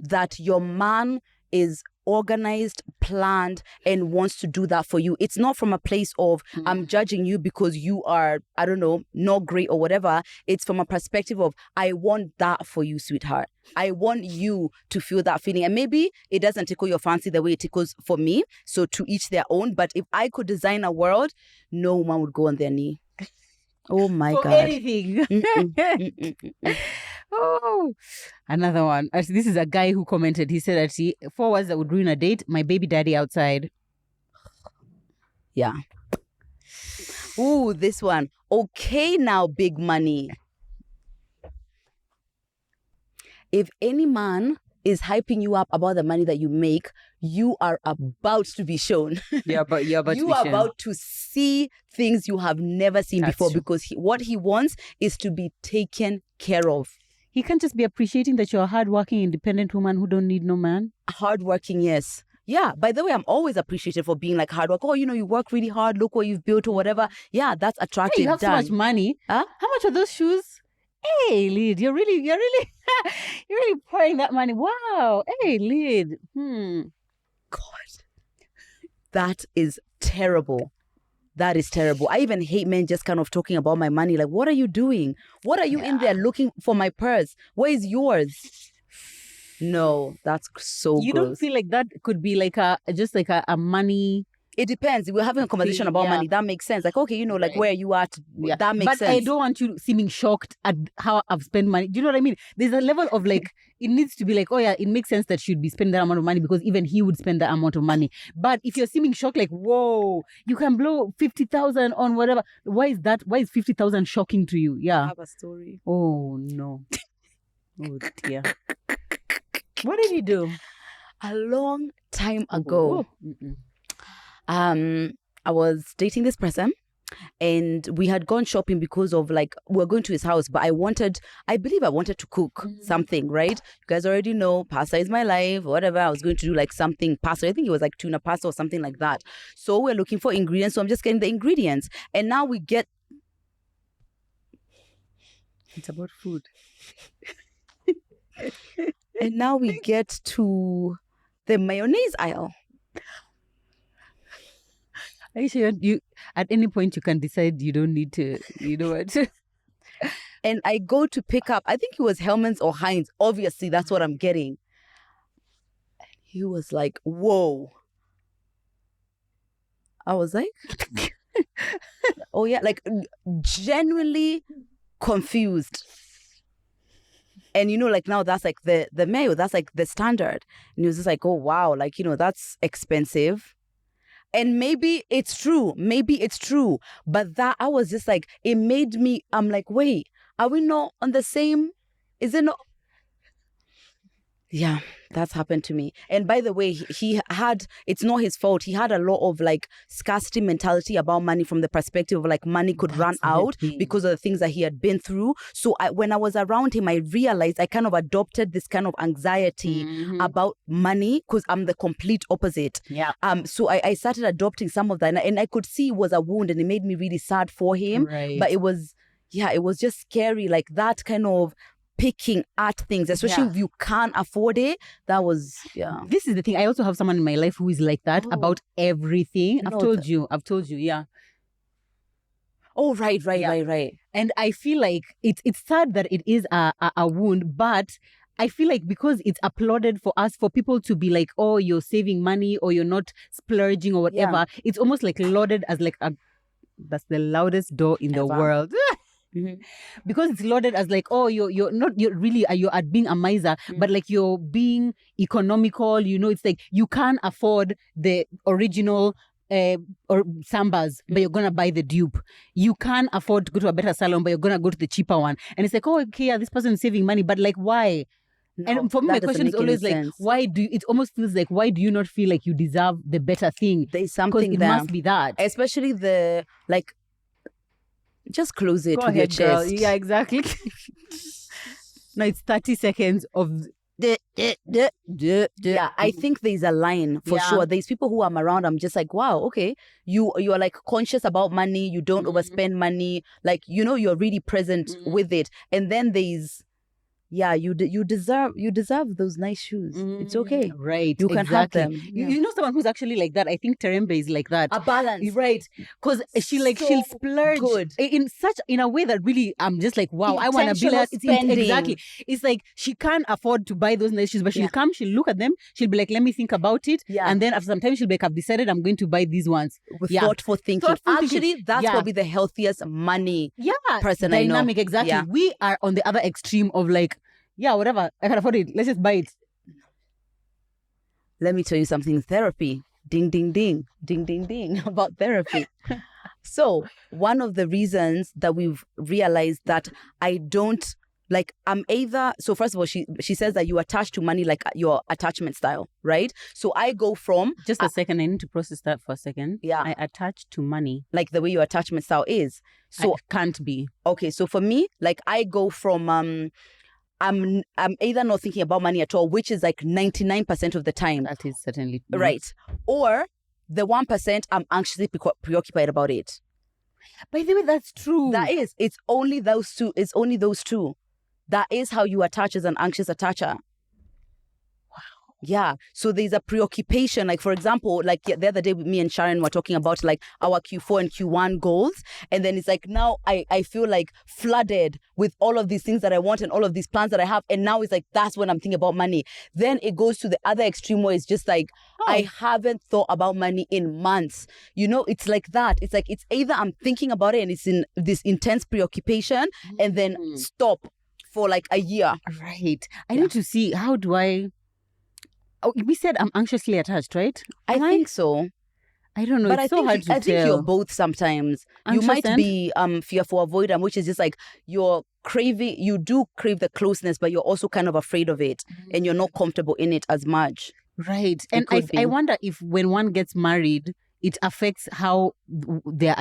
that your man is organized, planned, and wants to do that for you. It's not from a place of I'm judging you because you are, I don't know, not great or whatever. It's from a perspective of I want that for you, sweetheart. I want you to feel that feeling. And maybe it doesn't tickle your fancy the way it tickles for me. So to each their own. But if I could design a world, no man would go on their knee. Oh my for God. Anything. Oh, another one. Actually, this is a guy who commented. He said that 4 words that would ruin a date: my baby daddy outside. Yeah. Ooh, this one. Okay, now big money. If any man is hyping you up about the money that you make, you are about to be shown. Yeah, but you're about you to be are shown. about to see things you have never seen That's before true. because what he wants is to be taken care of. He can't just be appreciating that you're a hardworking, independent woman who don't need no man. Hardworking, yes. Yeah, by the way, I'm always appreciated for being like hard work. Oh, you work really hard. Look what you've built or whatever. Yeah, that's attractive. Hey, you have so much money. Huh? How much are those shoes? Hey, Lid, you're really you're really pouring that money. Wow. Hey, Lid. God, that is terrible. That is terrible. I even hate men just kind of talking about my money. Like, what are you doing? What are you in there looking for my purse? Where is yours? No, that's so You gross. don't feel like that could be like a money? It depends. We're having a conversation about money. That makes sense. Like, okay, like where you are. That makes sense. But I don't want you seeming shocked at how I've spent money. Do you know what I mean? There's a level of like, it needs to be like, oh yeah, it makes sense that she'd be spending that amount of money because even he would spend that amount of money. But if you're seeming shocked, like, whoa, you can blow 50,000 on whatever. Why is that? Why is 50,000 shocking to you? Yeah. I have a story. Oh no. Oh dear. What did he do? A long time ago. I was dating this person and we had gone shopping because of like, we were going to his house, but I believe I wanted to cook something, right? You guys already know pasta is my life, whatever. I was going to do like something pasta. I think it was like tuna pasta or something like that. So we're looking for ingredients. So I'm just getting the ingredients. And now it's about food. And now we get to the mayonnaise aisle. Are you sure you at any point you can decide you don't need to, you know what? And I go to pick up, I think it was Hellman's or Heinz. Obviously, that's what I'm getting. And he was like, whoa. I was like, oh yeah, like genuinely confused. And like now that's like the mayo, that's like the standard. And he was just like, oh wow, like, that's expensive. And maybe it's true. But that I was just like, it made me, I'm like, wait, are we not on the same? Is it not? Yeah, that's happened to me. And by the way, it's not his fault. He had a lot of like scarcity mentality about money from the perspective of like money could run out because of the things that he had been through. So when I was around him, I realized I kind of adopted this kind of anxiety about money because I'm the complete opposite. Yeah. So I started adopting some of that and I could see it was a wound and it made me really sad for him. Right. But it was just scary. Like that kind of picking at things, especially if you can't afford it. That was, This is the thing. I also have someone in my life who is like that about everything. I've told you, yeah. Oh, right. And I feel like it's sad that it is a wound, but I feel like because it's applauded for us, for people to be like, oh, you're saving money or you're not splurging or whatever, it's almost like lauded as like that's the loudest door in the world. Because it's lauded as like, oh, you're at being a miser, but like you're being economical. It's like you can't afford the original or sambas, but you're gonna buy the dupe. You can't afford to go to a better salon, but you're gonna go to the cheaper one. And it's like, oh, okay, yeah, this person is saving money, but like, why? No, and for me, my question is always like, why do it almost feels like, why do you not feel like you deserve the better thing? There's something there. It must be that. Especially the like. Just close it with your chest. Girl. Yeah, exactly. No, it's 30 seconds of... Yeah, I think there's a line for sure. There's people who I'm around, I'm just like, wow, okay. You are like conscious about money. You don't overspend money. Like, you're really present with it. And then there's... Yeah, you deserve those nice shoes. It's okay. Right. You can have them. Yeah. You know someone who's actually like that. I think Terembe is like that. A balance. Right. Because she'll splurge in a way that really I'm just like, wow, I want to be like exactly. It's like she can't afford to buy those nice shoes, but she'll look at them, she'll be like, let me think about it. Yeah. And then after some time she'll be like, I've decided I'm going to buy these ones. With thoughtful thinking. Actually, that's probably the healthiest money person I know. Dynamic, exactly. Yeah. We are on the other extreme of like, yeah, whatever. I can afford it. Let's just buy it. Let me tell you something. Therapy. Ding, ding, ding. Ding, ding, ding. About therapy. So, one of the reasons that we've realized that I don't, like, I'm either... So, first of all, she says that you attach to money like your attachment style, right? So, I go from... Just a second. I need to process that for a second. Yeah. I attach to money. Like the way your attachment style is. So I can't be. Okay, so for me, like, I go from... I'm either not thinking about money at all, which is like 99% of the time. That is certainly true. Right. Or the 1% I'm anxiously preoccupied about it. By the way, that's true. That is. It's only those two. It's only those two. That is how you attach as an anxious attacher. Yeah. So there's a preoccupation. Like, for example, like the other day, me and Sharon were talking about like our Q4 and Q1 goals. And then it's like, now I feel like flooded with all of these things that I want and all of these plans that I have. And now it's like, that's when I'm thinking about money. Then it goes to the other extreme where it's just like, I haven't thought about money in months. You know, it's like that. It's like, it's either I'm thinking about it and it's in this intense preoccupation and then stop for like a year. Right. I need to see, how do I... Oh, we said I'm anxiously attached, right? I think so. I don't know. But it's I so hard to tell. I think you're both sometimes. Anxious you might and? be fearful avoidant, which is just like you're craving, you do crave the closeness, but you're also kind of afraid of it and you're not comfortable in it as much. Right. And I wonder if when one gets married, it affects how their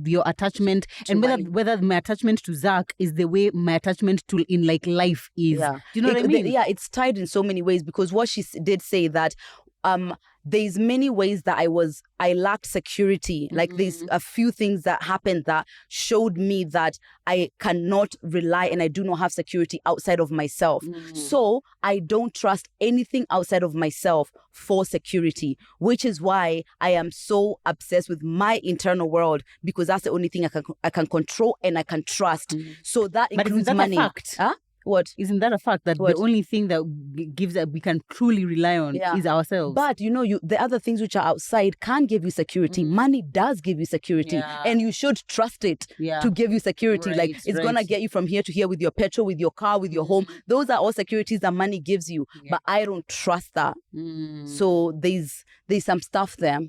your attachment to and whether my attachment to Zach is the way my attachment to in like life is. Yeah. Do you know what I mean? Yeah, it's tied in so many ways because what she did say that there's many ways that I lacked security. Like there's a few things that happened that showed me that I cannot rely and I do not have security outside of myself. So I don't trust anything outside of myself for security, which is why I am so obsessed with my internal world because that's the only thing I can control and I can trust. So that includes money. A fact? Huh? What? Isn't that a fact that the only thing that gives that we can truly rely on is ourselves? But you know, the other things which are outside can give you security. Money does give you security, and you should trust it to give you security. Like it's gonna get you from here to here with your petrol, with your car, with your home. Those are all securities that money gives you. But I don't trust that. So there's some stuff there.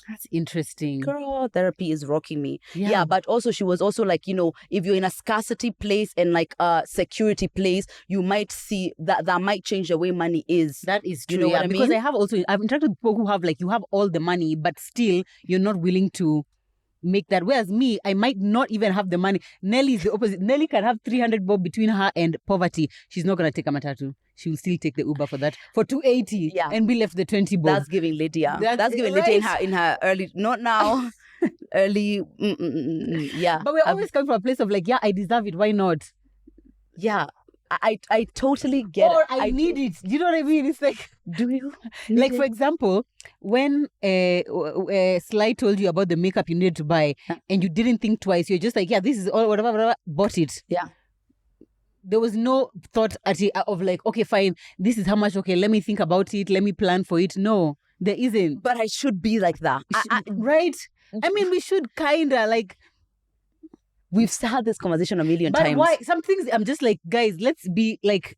That's interesting. Girl, therapy is rocking me. Yeah, but also she was also like, you know, if you're in a scarcity place and like a security place, you might see that might change the way money is. That is true. You know what I mean? Because I've interacted with people who have like, you have all the money, but still you're not willing to make that. Whereas me, I might not even have the money. Nelly is the opposite. Nelly can have 300 bob between her and poverty. She's not going to take a matatu. She will still take the Uber for that. For 280 and be left the 20 bob. That's giving Lydia. That's giving Lydia in her early, not now, early, yeah. But we're always coming from a place of like, yeah, I deserve it. Why not? Yeah. I totally get or it. I need it. You know what I mean? It's like, do you? Like, for example, when Sly told you about the makeup you needed to buy and you didn't think twice, you're just like, yeah, this is all, whatever, bought it. Yeah. There was no thought of like, okay, fine, this is how much, okay, let me think about it, let me plan for it. No, there isn't. But I should be like that. Right? I mean, we should kind of like... We've had this conversation a million times. But why? Some things I'm just like, guys, let's be like,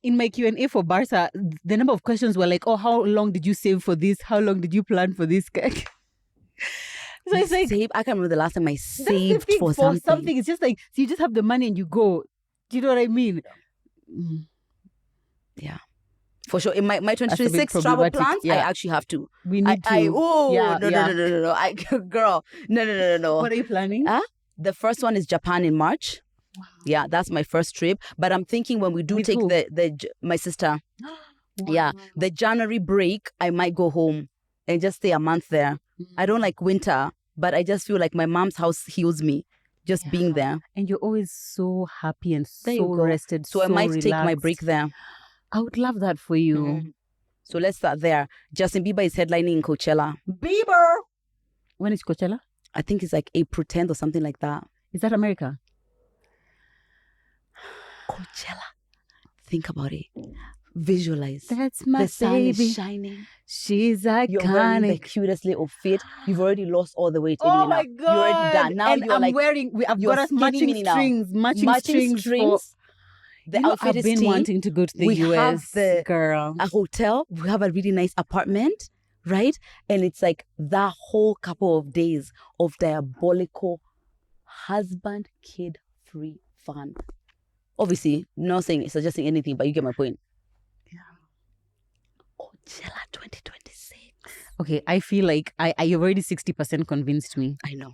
in my Q&A for Barca, the number of questions were like, oh, how long did you save for this? How long did you plan for this? So it's like... I can't remember the last time I saved for something. It's just like, so you just have the money and you go. Do you know what I mean? Yeah. For sure. In my 2026 travel plans, I actually have to. We need to. No. Girl, no. What are you planning? The first one is Japan in March. Wow. Yeah, that's my first trip. But I'm thinking when we do take my sister, the January break, I might go home and just stay a month there. I don't like winter, but I just feel like my mom's house heals me. Just being there. And you're always so happy and so rested. So I might take my break there. I would love that for you. So let's start there. Justin Bieber is headlining in Coachella. Bieber! When is Coachella? I think it's like April 10th or something like that. Is that America? Coachella. Think about it. Visualize. That's my the sun baby. Is shining. She's iconic. You're wearing the cutest little fit. You've already lost all the weight. Oh my God. You're already done. Now and you're I've got us matching strings. Matching strings. The outfit is been wanting to go to the US, girl. A hotel. We have a really nice apartment, right? And it's like that whole couple of days of diabolical husband, kid, free fun. Obviously, not suggesting anything, but you get my point. Yeah. Coachella 2026. Okay, I feel like you've already 60% convinced me. I know.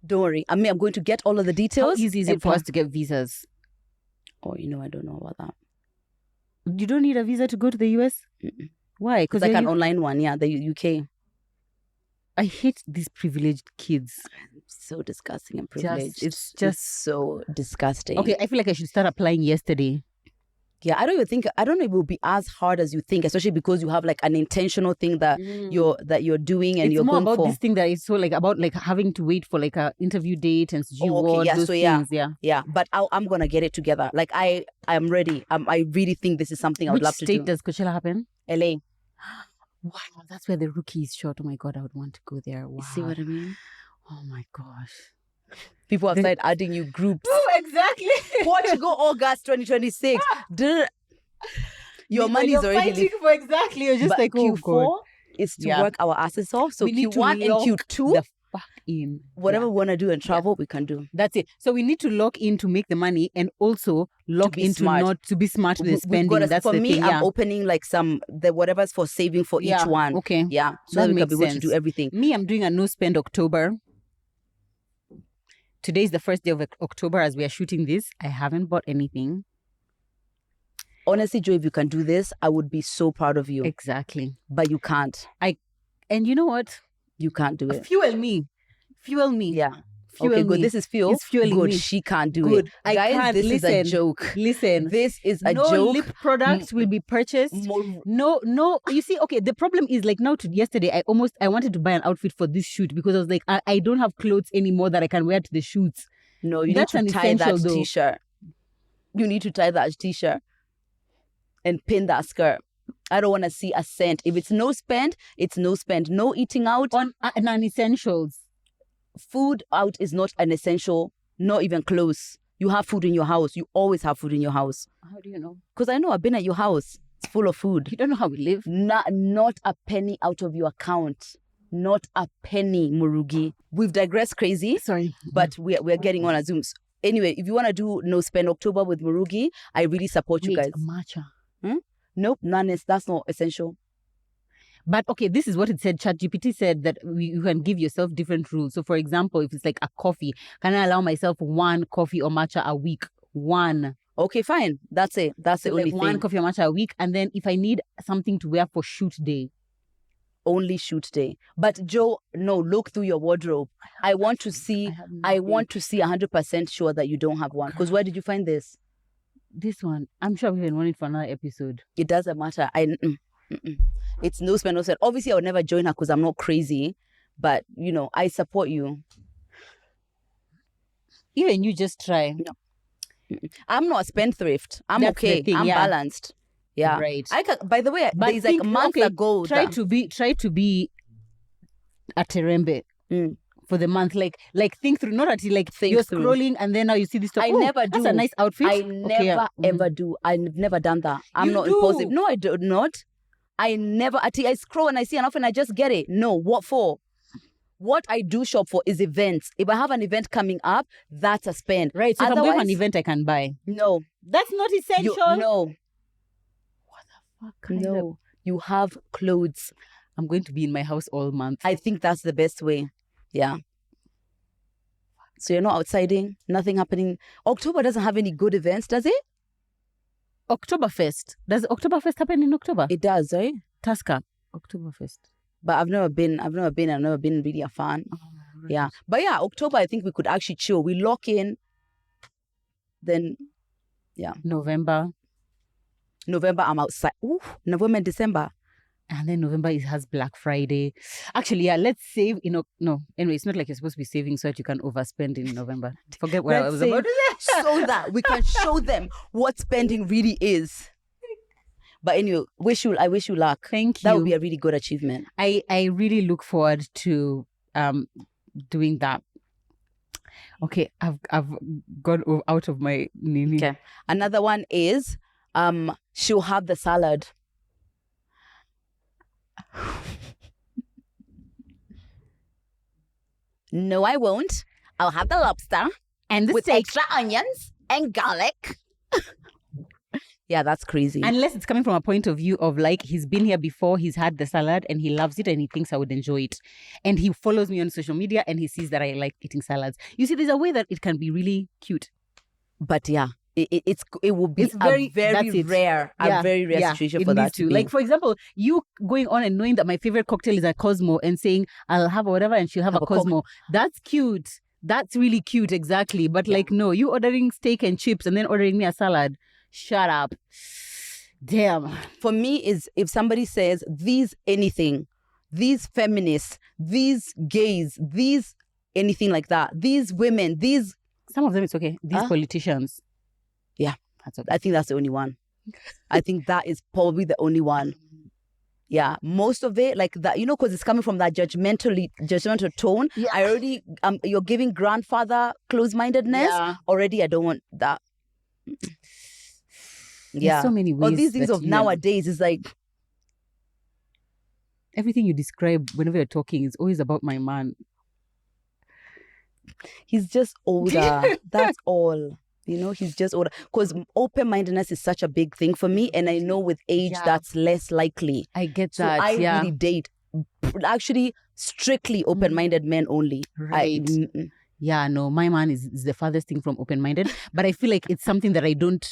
Don't worry. I'm going to get all of the details. How easy is it for us to get visas? Oh, I don't know about that. You don't need a visa to go to the US? Mm-mm. Why? It's like an online one, the UK. I hate these privileged kids. So disgusting and privileged. It's just so disgusting. Okay, I feel like I should start applying yesterday. Yeah, I don't know if it will be as hard as you think, especially because you have like an intentional thing that you're doing and you're going for. It's more about this thing that is so like about like having to wait for like a interview date and those things. Yeah. But I'm gonna get it together. Like I'm ready. I really think this is something I would love to do. Which state does Coachella happen? LA. Wow, that's where the Rookie is shot. Oh my God, I would want to go there. Wow. You see what I mean? Oh my gosh. People have started adding you groups. Oh, exactly. Portugal, August 2026. Your money is already fighting for exactly. You're just but like, Q4 God. is to work our asses off. So we need Q1 and Q2, the fuck in. Whatever we want to do and travel, we can do. That's it. So we need to lock in to make the money and also lock in to be smart with the spending. That's for the me, thing. I'm opening like whatever's for saving for each one. Okay. Yeah. So that we can be able to do everything. Me, I'm doing a no spend October. Today is the first day of October as we are shooting this. I haven't bought anything. Honestly, Joe, if you can do this, I would be so proud of you. Exactly. But you can't. And you know what? You can't do it. Fuel me. Yeah. Fuel okay, me. good. This is fuel. It's fueling good. me. She can't do good. it. I Guys, can't. this is a joke. Listen. This is a no joke. Lip products will be purchased. No. You see, okay, the problem is like now to yesterday, I wanted to buy an outfit for this shoot because I was like, I don't have clothes anymore that I can wear to the shoots. No, you need to tie that t-shirt. You need to tie that t-shirt and pin that skirt. I don't want to see a cent. If it's no spend, it's no spend. No eating out. On non-essentials. Food out is not an essential, not even close. You have food in your house. You always have food in your house. How do you know? Because I know I've been at your house. It's full of food. You don't know how we live. Not a penny out of your account. Not a penny, Murugi. We've digressed crazy. Sorry. But we're getting on a Zoom. Anyway, if you want to do no spend October with Murugi, I really support you guys. Matcha. Nope, that's not essential. But okay, this is what it said. ChatGPT said that you can give yourself different rules. So for example, if it's like a coffee, can I allow myself one coffee or matcha a week? One. Okay, fine. That's it. That's the only thing. One coffee or matcha a week. And then if I need something to wear for shoot day. Only shoot day. But Joe, no, look through your wardrobe. I want to see 100% sure that you don't have one. Because where did you find this? This one. I'm sure we can run it for another episode. It doesn't matter. It's no spend, no spend. Obviously, I would never join her because I'm not crazy. But, I support you. Even you just try. No. I'm not a spendthrift. I'm That's okay. I'm balanced. Yeah. Right. By the way, there's like a month ago. Try to be at Terembe for the month. Like think through, not until like you're scrolling and then now you see this stuff. I never do. That's a nice outfit. I never ever do. I've never done that. I'm not impulsive. No, I do not. I never. I scroll and I see enough and I just get it. No, what for? What I do shop for is events. If I have an event coming up, that's a spend. Right. So if I'm going to an event, I can buy. No. That's not essential. No. What the fuck? No. You have clothes. I'm going to be in my house all month. I think that's the best way. Yeah. So you're not outsiding, nothing happening. October doesn't have any good events, does it? Oktoberfest. Does Oktoberfest happen in October? It does, right? Tusker. Oktoberfest. But I've never been really a fan. Oh, right. Yeah. But yeah, October, I think we could actually chill. We lock in. Then, yeah. November, I'm outside. Ooh, November and December. And then November has Black Friday. Actually, yeah, let's save. No. Anyway, it's not like you're supposed to be saving so that you can overspend in November. Forget what I was about to say. So that we can show them what spending really is. But anyway, I wish you luck. Thank you. That would be a really good achievement. I really look forward to doing that. Okay, I've gone out of my nini. Okay. Another one is she'll have the salad. No, I won't. I'll have the lobster and the with steak. extra onions and garlic. Yeah, that's crazy. Unless it's coming from a point of view of like he's been here before, he's had the salad and he loves it and he thinks I would enjoy it. And he follows me on social media and he sees that I like eating salads. You see, there's a way that it can be really cute. But yeah, it will be a very rare situation for that to be. Like, for example, you going on and knowing that my favorite cocktail is a Cosmo and saying I'll have whatever and she'll have a Cosmo. That's cute. That's really cute, exactly. But like, no, you ordering steak and chips and then ordering me a salad. Shut up. Damn. For me, is if somebody says these anything, these feminists, these gays, these anything like that, these women, these... Some of them, it's okay. These politicians. Yeah. That's okay. I think that's the only one. I think that is probably the only one. Yeah. Most of it, like that, you know, because it's coming from that judgmental tone. Yeah. I already, you're giving grandfather close-mindedness. Yeah. Already, I don't want that. Yeah. There's so many ways. All these things of nowadays is like... Everything you describe whenever you're talking is always about my man. He's just older. That's all. You know, he's just older. Because open-mindedness is such a big thing for me. And I know with age, that's less likely. I get that. So I really date actually strictly open-minded men only. Right. Yeah, no, my man is the farthest thing from open-minded. But I feel like it's something that I don't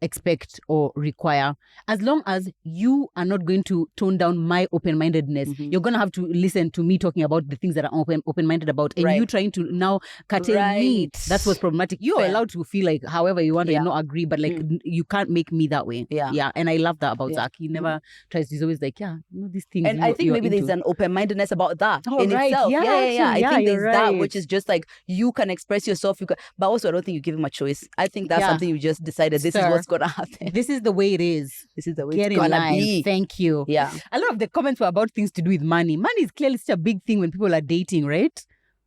expect or require. As long as you are not going to tone down my open-mindedness, you're going to have to listen to me talking about the things that I'm open-minded about, and you trying to now curtail me. That's what's problematic. You're allowed to feel like however you want to not agree, but like you can't make me that way. Yeah. And I love that about Zach. He never tries. He's always like, these things. And I think maybe there's an open-mindedness about that in itself. Yeah. I think there's that, which is just like you can express yourself, but also I don't think you give him a choice. I think that's something you just decided. This is what's gonna happen. This is the way it is. This is the way it's gonna be. Thank you. Yeah. A lot of the comments were about things to do with money. Money is clearly such a big thing when people are dating, right?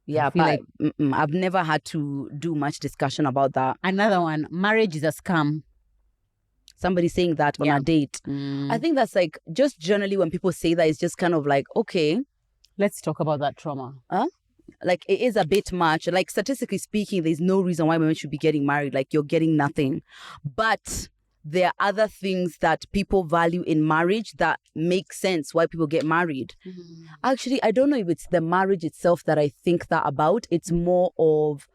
Yeah, but I've never had to do much discussion about that. Another one, marriage is a scam. Somebody saying that on a date. I think that's like, just generally when people say that, it's just kind of like, okay. Let's talk about that trauma. Like, it is a bit much. Like, statistically speaking, there's no reason why women should be getting married. Like, you're getting nothing. But there are other things that people value in marriage that make sense why people get married. Actually, I don't know if it's the marriage itself that I think that about. It's more of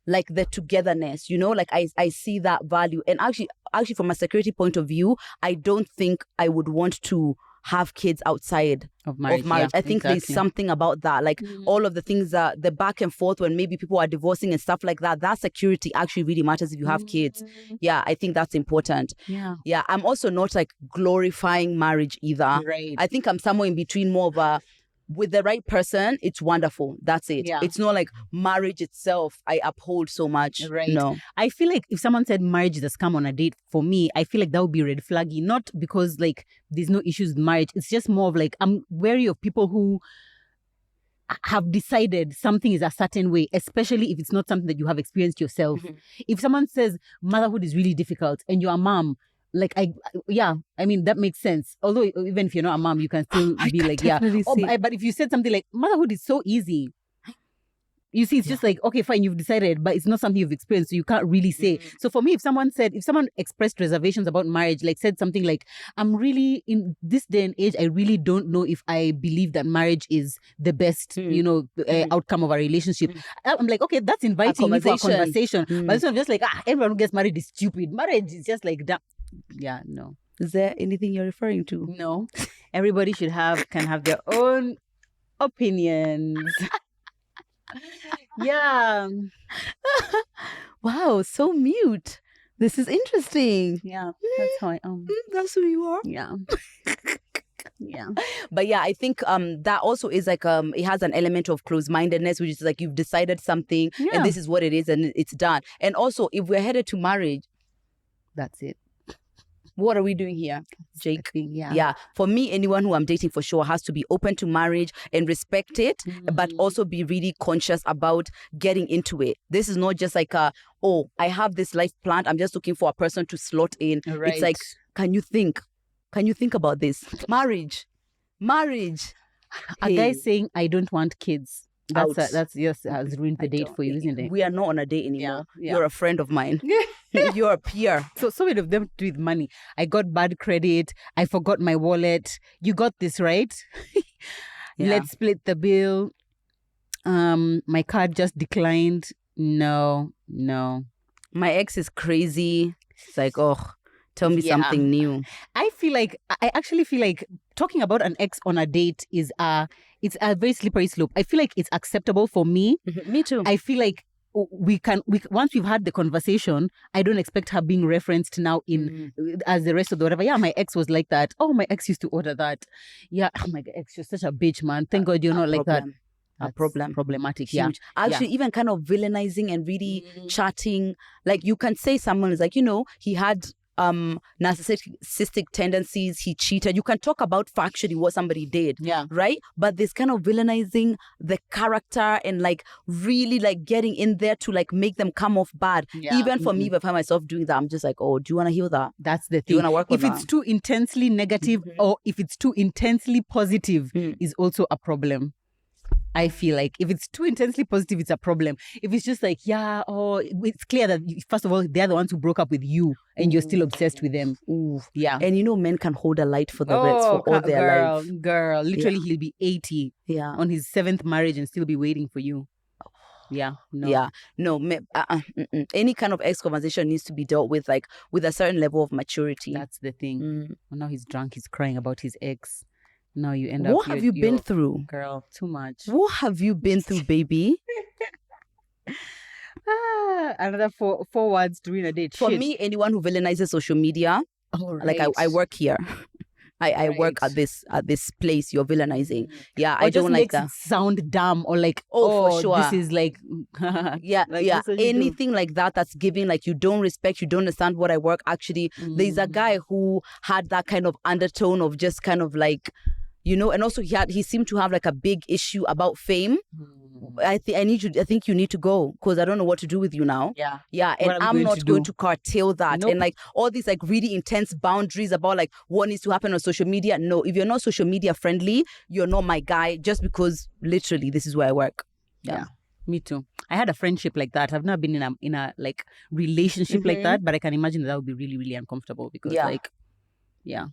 like the togetherness, you know, like I see that value. And actually from a security point of view, I don't think I would want to have kids outside of marriage. Yeah, I think there's something about that, like all of the things that the back and forth when maybe people are divorcing and stuff like that, that security actually really matters if you have kids. Yeah, I think that's important. Yeah, I'm also not like glorifying marriage either. Right. I think I'm somewhere in between, more of a, with the right person, it's wonderful. That's it. Yeah. It's not like marriage itself I uphold so much. Right. No. I feel like if someone said marriage is a scam on a date, for me, I feel like that would be red flaggy. Not because like there's no issues with marriage. It's just more of like, I'm wary of people who have decided something is a certain way, especially if it's not something that you have experienced yourself. If someone says motherhood is really difficult and you're a mom, like, I mean, that makes sense. Although, even if you're not a mom, you can still be like, but if you said something like, motherhood is so easy, you see, it's just like, okay, fine, you've decided, but it's not something you've experienced, so you can't really say. So for me, if someone expressed reservations about marriage, like said something like, I'm really, in this day and age, I really don't know if I believe that marriage is the best, outcome of a relationship. I'm like, okay, that's inviting me for a conversation. But this one just like, everyone who gets married is stupid. Marriage is just like that. Yeah, no. Is there anything you're referring to? No. Everybody can have their own opinions. Yeah. Wow, so mute. This is interesting. Yeah, that's how I am. That's who you are. Yeah. Yeah. But yeah, I think that also is like it has an element of close-mindedness, which is like you've decided something and this is what it is and it's done. And also, if we're headed to marriage, that's it. What are we doing here, Jake? Yeah. For me, anyone who I'm dating for sure has to be open to marriage and respect it, but also be really conscious about getting into it. This is not just like I have this life planned. I'm just looking for a person to slot in. Right. It's like, can you think? Can you think about this? Marriage. A guy saying, I don't want kids. That's just has ruined the date for you, isn't it? We are not on a date anymore. Yeah. You're a friend of mine. You're a peer. So many of them do with money. I got bad credit. I forgot my wallet. You got this, right? Let's split the bill. My card just declined. No. My ex is crazy. It's like, oh, tell me something new. I actually feel like talking about an ex on a date is it's a very slippery slope. I feel like it's acceptable for me. Me too. I feel like we once we've had the conversation, I don't expect her being referenced now in as the rest of the whatever. Yeah, my ex was like that. Oh, my ex used to order that. Yeah, oh my ex, you're such a bitch, man. Thank God you're not like that. A problem. Problematic. Huge. Actually, even kind of villainizing and really chatting. Like you can say someone is like, he had narcissistic tendencies, he cheated. You can talk about factually what somebody did, right? But this kind of villainizing the character and like really like getting in there to like make them come off bad. Even for me, if I find myself doing that, I'm just like, oh, do you want to heal that? That's the thing. Do you want to work with that? If it's too intensely negative or if it's too intensely positive is also a problem. I feel like if it's too intensely positive, it's a problem. If it's just like, it's clear that, first of all, they're the ones who broke up with you and you're still obsessed with them. Yeah. And men can hold a light for the rest for all their life. Girl, literally he'll be 80 on his 7th marriage and still be waiting for you. Yeah, no. Yeah, no. Any kind of ex conversation needs to be dealt with like with a certain level of maturity. That's the thing. Well, now he's drunk, he's crying about his ex. Now you end up. What have you been through? Girl, too much. What have you been through, baby? Another four words to win a date. For me, anyone who villainizes social media, like I work here. I work at this place you're villainizing. Yeah, I don't like that. It sound dumb or like, for sure. This is like anything like that that's giving like you don't respect, you don't understand what I work. Actually, there's a guy who had that kind of undertone of just kind of like, and also he seemed to have like a big issue about fame. I think you need to go because I don't know what to do with you now. Yeah, and I'm not going to curtail that. And like all these like really intense boundaries about like what needs to happen on social media. No, if you're not social media friendly, you're not my guy. Just because literally this is where I work. Yeah. Me too. I had a friendship like that. I've never been in a like relationship like that, but I can imagine that would be really, really uncomfortable because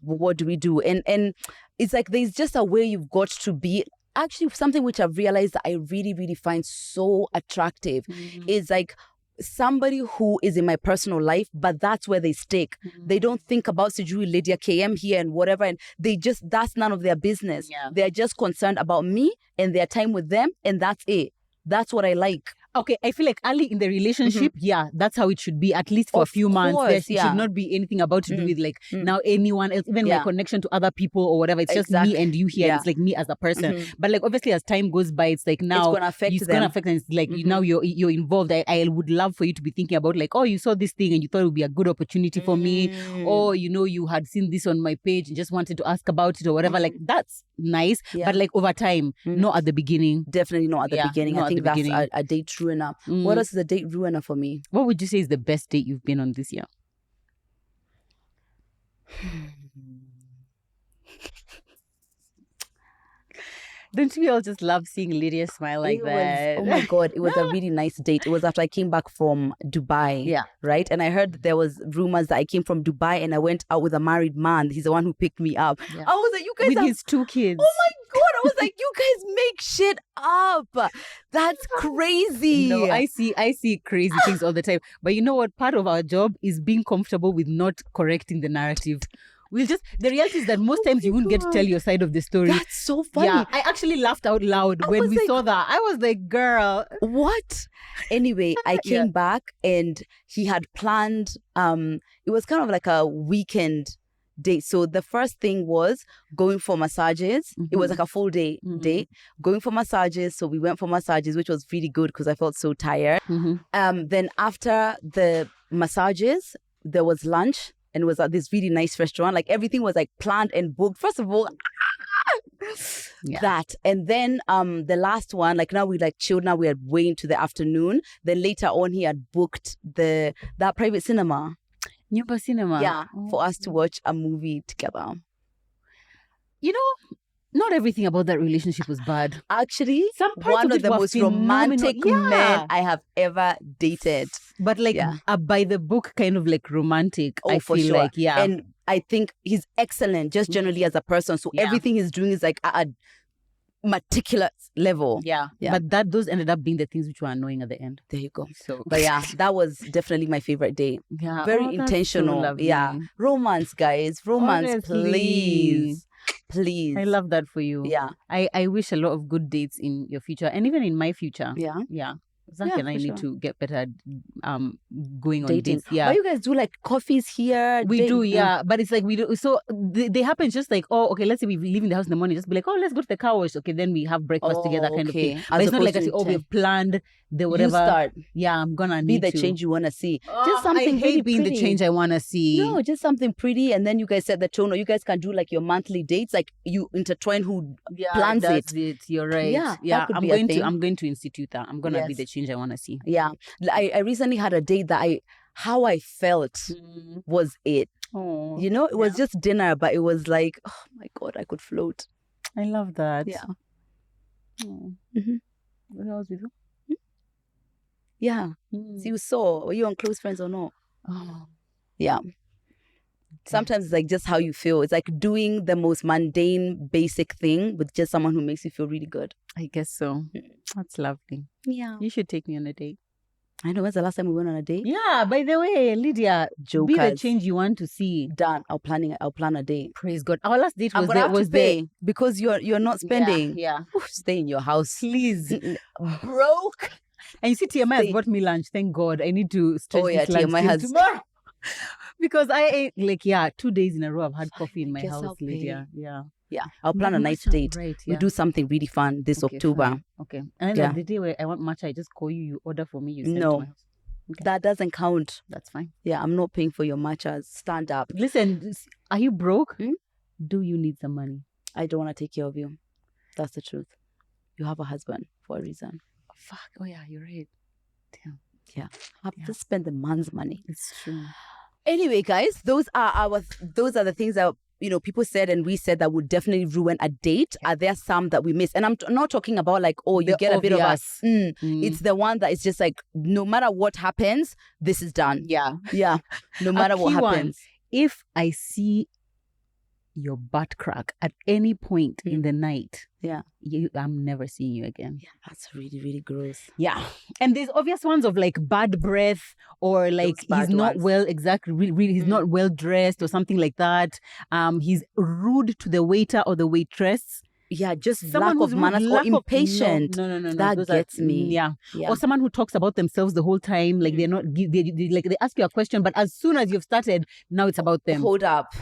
what do we do? And it's like there's just a way you've got to be. Actually, something which I've realized that I really, really find so attractive is like somebody who is in my personal life, but that's where they stick. They don't think about Sijui, Lydia, KM here and whatever, and that's none of their business. They're just concerned about me and their time with them, and that's it. That's what I like. Okay, I feel like early in the relationship, that's how it should be, at least for a few months. There should not be anything about to do with like now anyone else, even my connection to other people or whatever. It's just me and you here. It's like me as a person. But like obviously as time goes by, it's like now it's gonna affect and it's like now you're involved. I would love for you to be thinking about like, oh, you saw this thing and you thought it would be a good opportunity for me, or you had seen this on my page and just wanted to ask about it or whatever. Like that's nice, but like over time, not at the beginning. Definitely not at the beginning. I think that's a date ruiner. What else is a date ruiner for me? What would you say is the best date you've been on this year? Don't we all just love seeing Lydia smile like that? Oh my God, it was a really nice date. It was after I came back from Dubai. Yeah. Right? And I heard that there was rumors that I came from Dubai and I went out with a married man. He's the one who picked me up. Yeah. I was like, you guys with his 2 kids. Oh my God. I was like, you guys make shit up. That's crazy. No, I see crazy things all the time. But you know what? Part of our job is being comfortable with not correcting the narrative. The reality is that most times you wouldn't get to tell your side of the story. That's so funny. Yeah, I actually laughed out loud when we saw that. I was like, girl. What? Anyway, I came back and he had planned, it was kind of like a weekend date. So the first thing was going for massages. It was like a full day date. Going for massages. So we went for massages, which was really good because I felt so tired. Then after the massages, there was lunch. And it was at this really nice restaurant. Like everything was like planned and booked. First of all, that. And then the last one, like now we like chilled. Now we are way into the afternoon. Then later on, he had booked that private cinema. Nyumba cinema. Yeah, for us to watch a movie together. Not everything about that relationship was bad. Actually, one of the most romantic men I have ever dated. But like a by the book kind of like romantic. Oh, I for feel sure. like, And I think he's excellent just generally as a person. So everything he's doing is like, meticulous level. Yeah. But those ended up being the things which were annoying at the end. There you go. So, but yeah, that was definitely my favorite day. Yeah. Very intentional. So yeah. Romance, guys. Romance, Honestly. Please. I love that for you. Yeah. I wish a lot of good dates in your future and even in my future. Yeah. Yeah. Zach and I need to get better at going dating. on dates. Yeah. But you guys do like coffees here? We do, yeah. But it's like we do. So they happen just like, oh, okay, let's say we leave in the house in the morning, just be like, oh, let's go to the car wash. Okay, then we have breakfast together kind of thing. But it's not like, we've planned the whatever. You start. Yeah, I'm going to be the change you want to see. Just something I hate really being pretty. The change I want to see. No, just something pretty. And then you guys set the tone. Or you guys can do like your monthly dates. Like you intertwine who plans it. You're right. Yeah. I'm going to institute that. I'm going to be the change I want to see. Yeah. I recently had a date that how I felt was it. Oh, you know, it was just dinner, but it was like, oh my God, I could float. I love that. Yeah. Oh. What else with you? Yeah. So you saw, were you on Close Friends or not? Oh. Yeah. Sometimes it's like just how you feel. It's like doing the most mundane, basic thing with just someone who makes you feel really good. I guess so. That's lovely. Yeah. You should take me on a date. I know. When's the last time we went on a date? Yeah. By the way, Lydia, Jokers. Be the change you want to see. Done. I'll plan a date. Praise God. Our last date was there because you're not spending. Yeah. Oof, stay in your house, please. Broke. And you see, TMI has bought me lunch. Thank God. I need to stretch this lunch TMI has tomorrow. Because I ate 2 days in a row. I've had coffee in my house, Lydia. Yeah, I'll plan a nice date. Right, We'll do something really fun this October. Fine. Okay. And then the day where I want matcha, I just call you, you order for me, you send to my house. Okay. That doesn't count. That's fine. Yeah, I'm not paying for your matchas. Stand up. Listen, are you broke? Do you need some money? I don't want to take care of you. That's the truth. You have a husband for a reason. Oh, fuck. Oh, yeah, you're right. Damn. Yeah. I have to spend the man's money. It's true. Anyway, guys, those are the things that people said and we said that would definitely ruin a date. Are there some that we miss? And I'm not talking about like, oh, you get obvious. A bit of us. It's the one that is just like, no matter what happens, this is done. Yeah. Yeah. No matter what happens. If I see your butt crack at any point in the night, I'm never seeing you again. Yeah, that's really, really gross. Yeah. And there's obvious ones of like bad breath or like he's not well, really he's not well dressed or something like that. He's rude to the waiter or the waitress. Yeah, just someone lack of manners or impatient. No. That gets me. Yeah. Or someone who talks about themselves the whole time. Like they're not, they ask you a question, but as soon as you've started, now it's about them. Hold up.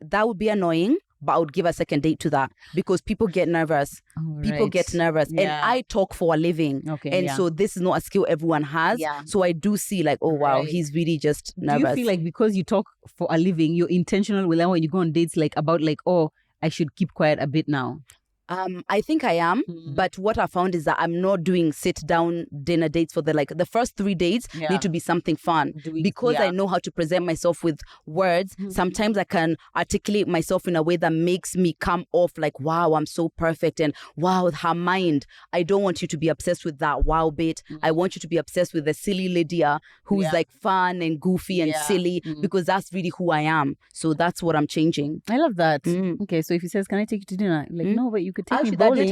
That would be annoying, but I would give a second date to that because people get nervous. People get nervous. And I talk for a living. Okay. And so this is not a skill everyone has. Yeah. So I do see like, oh wow, he's really just nervous. Do you feel like because you talk for a living, you're intentional with when you go on dates like about like, oh, I should keep quiet a bit now? I think I am, but what I found is that I'm not doing sit-down dinner dates for the first 3 dates need to be something fun because I know how to present myself with words. Sometimes I can articulate myself in a way that makes me come off like, wow, I'm so perfect and wow, her mind. I don't want you to be obsessed with that wow bit. I want you to be obsessed with the silly Lydia who's like fun and goofy and silly because that's really who I am. So that's what I'm changing. I love that. Okay, so if he says, can I take you to dinner? Like, no, but you could take me bowling.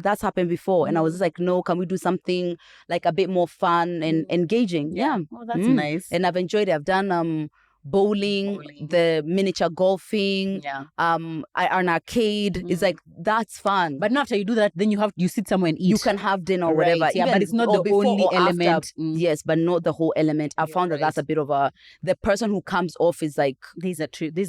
That's happened before. And I was just like, no, can we do something like a bit more fun and engaging? Yeah. Oh, that's nice. And I've enjoyed it. I've done bowling, the miniature golfing, an arcade. It's like, that's fun. But now after you do that, then you sit somewhere and eat. You can have dinner or whatever. Yeah, but it's not the only element. Yes, but not the whole element. I found that that's a bit of the person who comes off is like... There's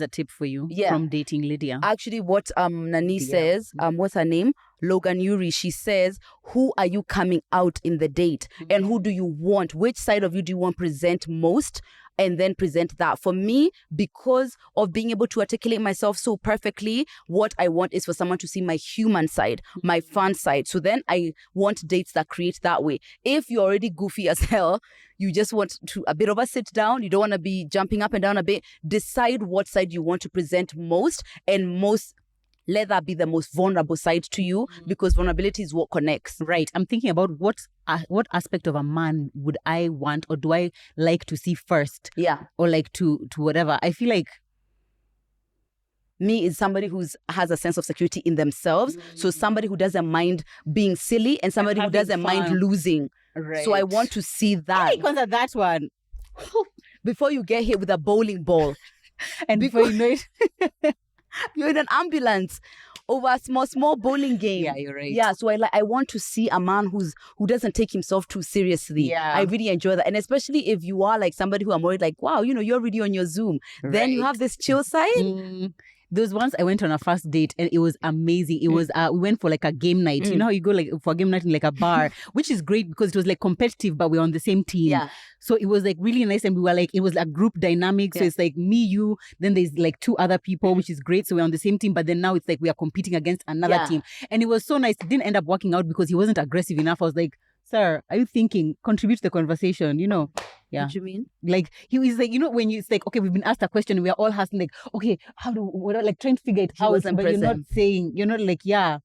a tip for you from dating Lydia. Actually, what Nani says, what's her name? Logan Yuri, she says, who are you coming out in the date? And who do you want? Which side of you do you want present most? And then present that. For me, because of being able to articulate myself so perfectly, what I want is for someone to see my human side, my fun side. So then I want dates that create that way. If you're already goofy as hell, you just want a bit of a sit down, you don't want to be jumping up and down a bit, decide what side you want to present most and let that be the most vulnerable side to you because vulnerability is what connects. Right. I'm thinking about what aspect of a man would I want or do I like to see first? Yeah. Or like to whatever. I feel like me is somebody who has a sense of security in themselves. So somebody who doesn't mind being silly and somebody who doesn't mind losing. Right. So I want to see that. Because of that one. Before you get hit with a bowling ball. And before you know it, you're in an ambulance over a small bowling game. Yeah, you're right. Yeah, so I want to see a man who doesn't take himself too seriously. Yeah. I really enjoy that. And especially if you are like somebody who I'm worried like, wow, you're really on your Zoom. Right. Then you have this chill side. Those ones I went on a first date and it was amazing. It was we went for like a game night. You know how you go like for a game night in like a bar, which is great because it was like competitive, but we're on the same team. Yeah. So it was like really nice, and we were like, it was a group dynamic. So it's like me, you, then there's like 2 other people, which is great. So we're on the same team, but then now it's like we are competing against another team, and it was so nice. It didn't end up working out because he wasn't aggressive enough. I was like, sir, are you thinking? Contribute to the conversation, Yeah. What do you mean? Like, he was like, when it's like, okay, we've been asked a question, we are all asking like, okay, like trying to figure it out, but you're not saying, like, yeah,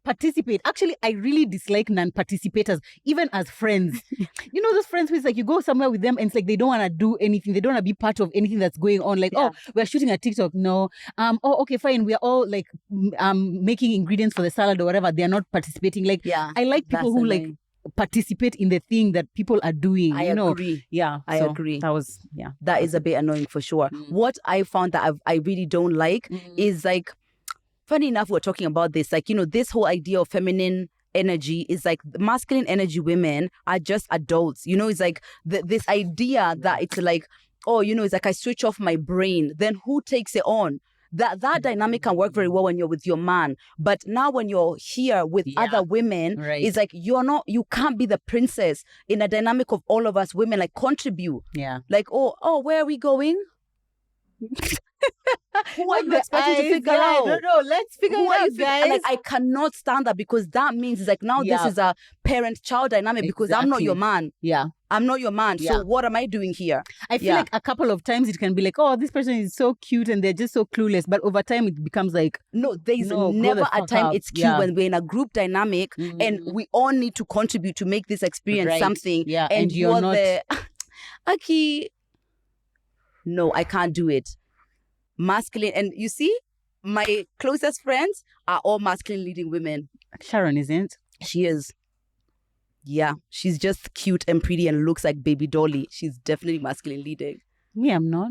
participate. Actually, I really dislike non-participators, even as friends. Those friends who it's like you go somewhere with them and it's like they don't want to do anything. They don't want to be part of anything that's going on. Like, oh, we're shooting a TikTok. No. Oh, okay, fine. We're all like making ingredients for the salad or whatever. They're not participating. Like, I like people who like participate in the thing that people are doing. I agree. Yeah, I agree. That is a bit annoying for sure. What I found that I really don't like is like, funny enough, we're talking about this, like, this whole idea of feminine energy is like masculine energy women are just adults. It's like this idea that it's like, oh, it's like I switch off my brain. Then who takes it on? That dynamic can work very well when you're with your man. But now when you're here with other women, it's like you can't be the princess in a dynamic of all of us women, like contribute. Yeah. Like, oh, where are we going? Who are you expecting to figure out? No, let's figure it out, guys. Like, I cannot stand that because that means it's like now this is a parent-child dynamic because I'm not your man. Yeah. I'm not your man. So what am I doing here? I feel like a couple of times it can be like, oh, this person is so cute and they're just so clueless. But over time it becomes like, no, there's never a time it's cute when we're in a group dynamic and we all need to contribute to make this experience something. Yeah. And you're not Aki. No, I can't do it. Masculine. And you see, my closest friends are all masculine leading women. Sharon isn't. She is. Yeah, she's just cute and pretty and looks like baby dolly. She's definitely masculine leading. Me, I'm not.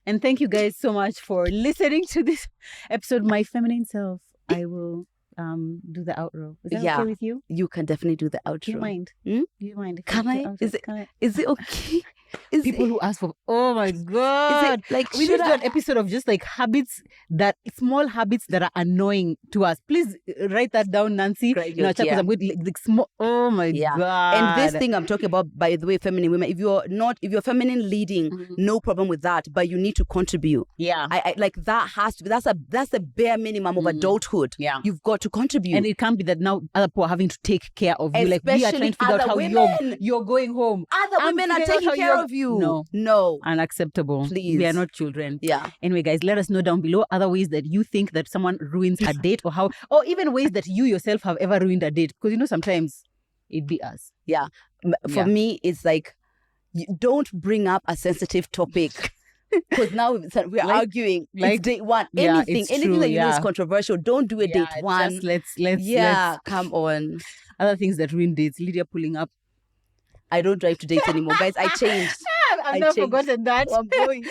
And thank you guys so much for listening to this episode, My Feminine Self. I will do the outro. Is that okay with you? You can definitely do the outro. Do you mind? Do you mind? Can I? Is it okay? People who ask for, oh my God. Like, we need to do an episode of just like small habits that are annoying to us. Please write that down, Nancy. Because I'm going to like small, oh my God. And this thing I'm talking about, by the way, feminine women, if you're feminine leading, no problem with that, but you need to contribute. Yeah. I like that has to be, that's the bare minimum of adulthood. Yeah. You've got to contribute. And it can't be that now other people are having to take care of you. Like, we are trying to figure out how you're going home. Other women are taking care of you. No. Unacceptable. Please. We are not children. Yeah. Anyway, guys, let us know down below other ways that you think that someone ruins a date or even ways that you yourself have ever ruined a date. Because, sometimes it'd be us. Yeah. For me, it's like, don't bring up a sensitive topic. Because now we're arguing. It's date one. Anything that is controversial, don't do it date one. Let's come on. Other things that ruin dates. Lydia pulling up. I don't drive to dates anymore, guys. I changed. I've not forgotten that. Oh, boy.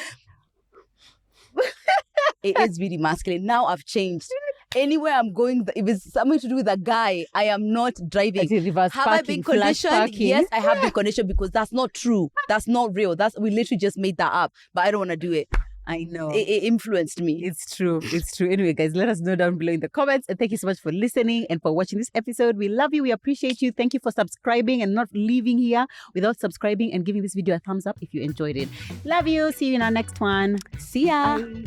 It is really masculine. Now I've changed. Anywhere I'm going, if it's something to do with a guy, I am not driving. I been conditioned? Yes, I have been conditioned because that's not true. That's not real. We literally just made that up. But I don't want to do it. I know. It influenced me. It's true. It's true. Anyway, guys, let us know down below in the comments. And thank you so much for listening and for watching this episode. We love you. We appreciate you. Thank you for subscribing and not leaving here without subscribing and giving this video a thumbs up if you enjoyed it. Love you. See you in our next one. See ya. Bye.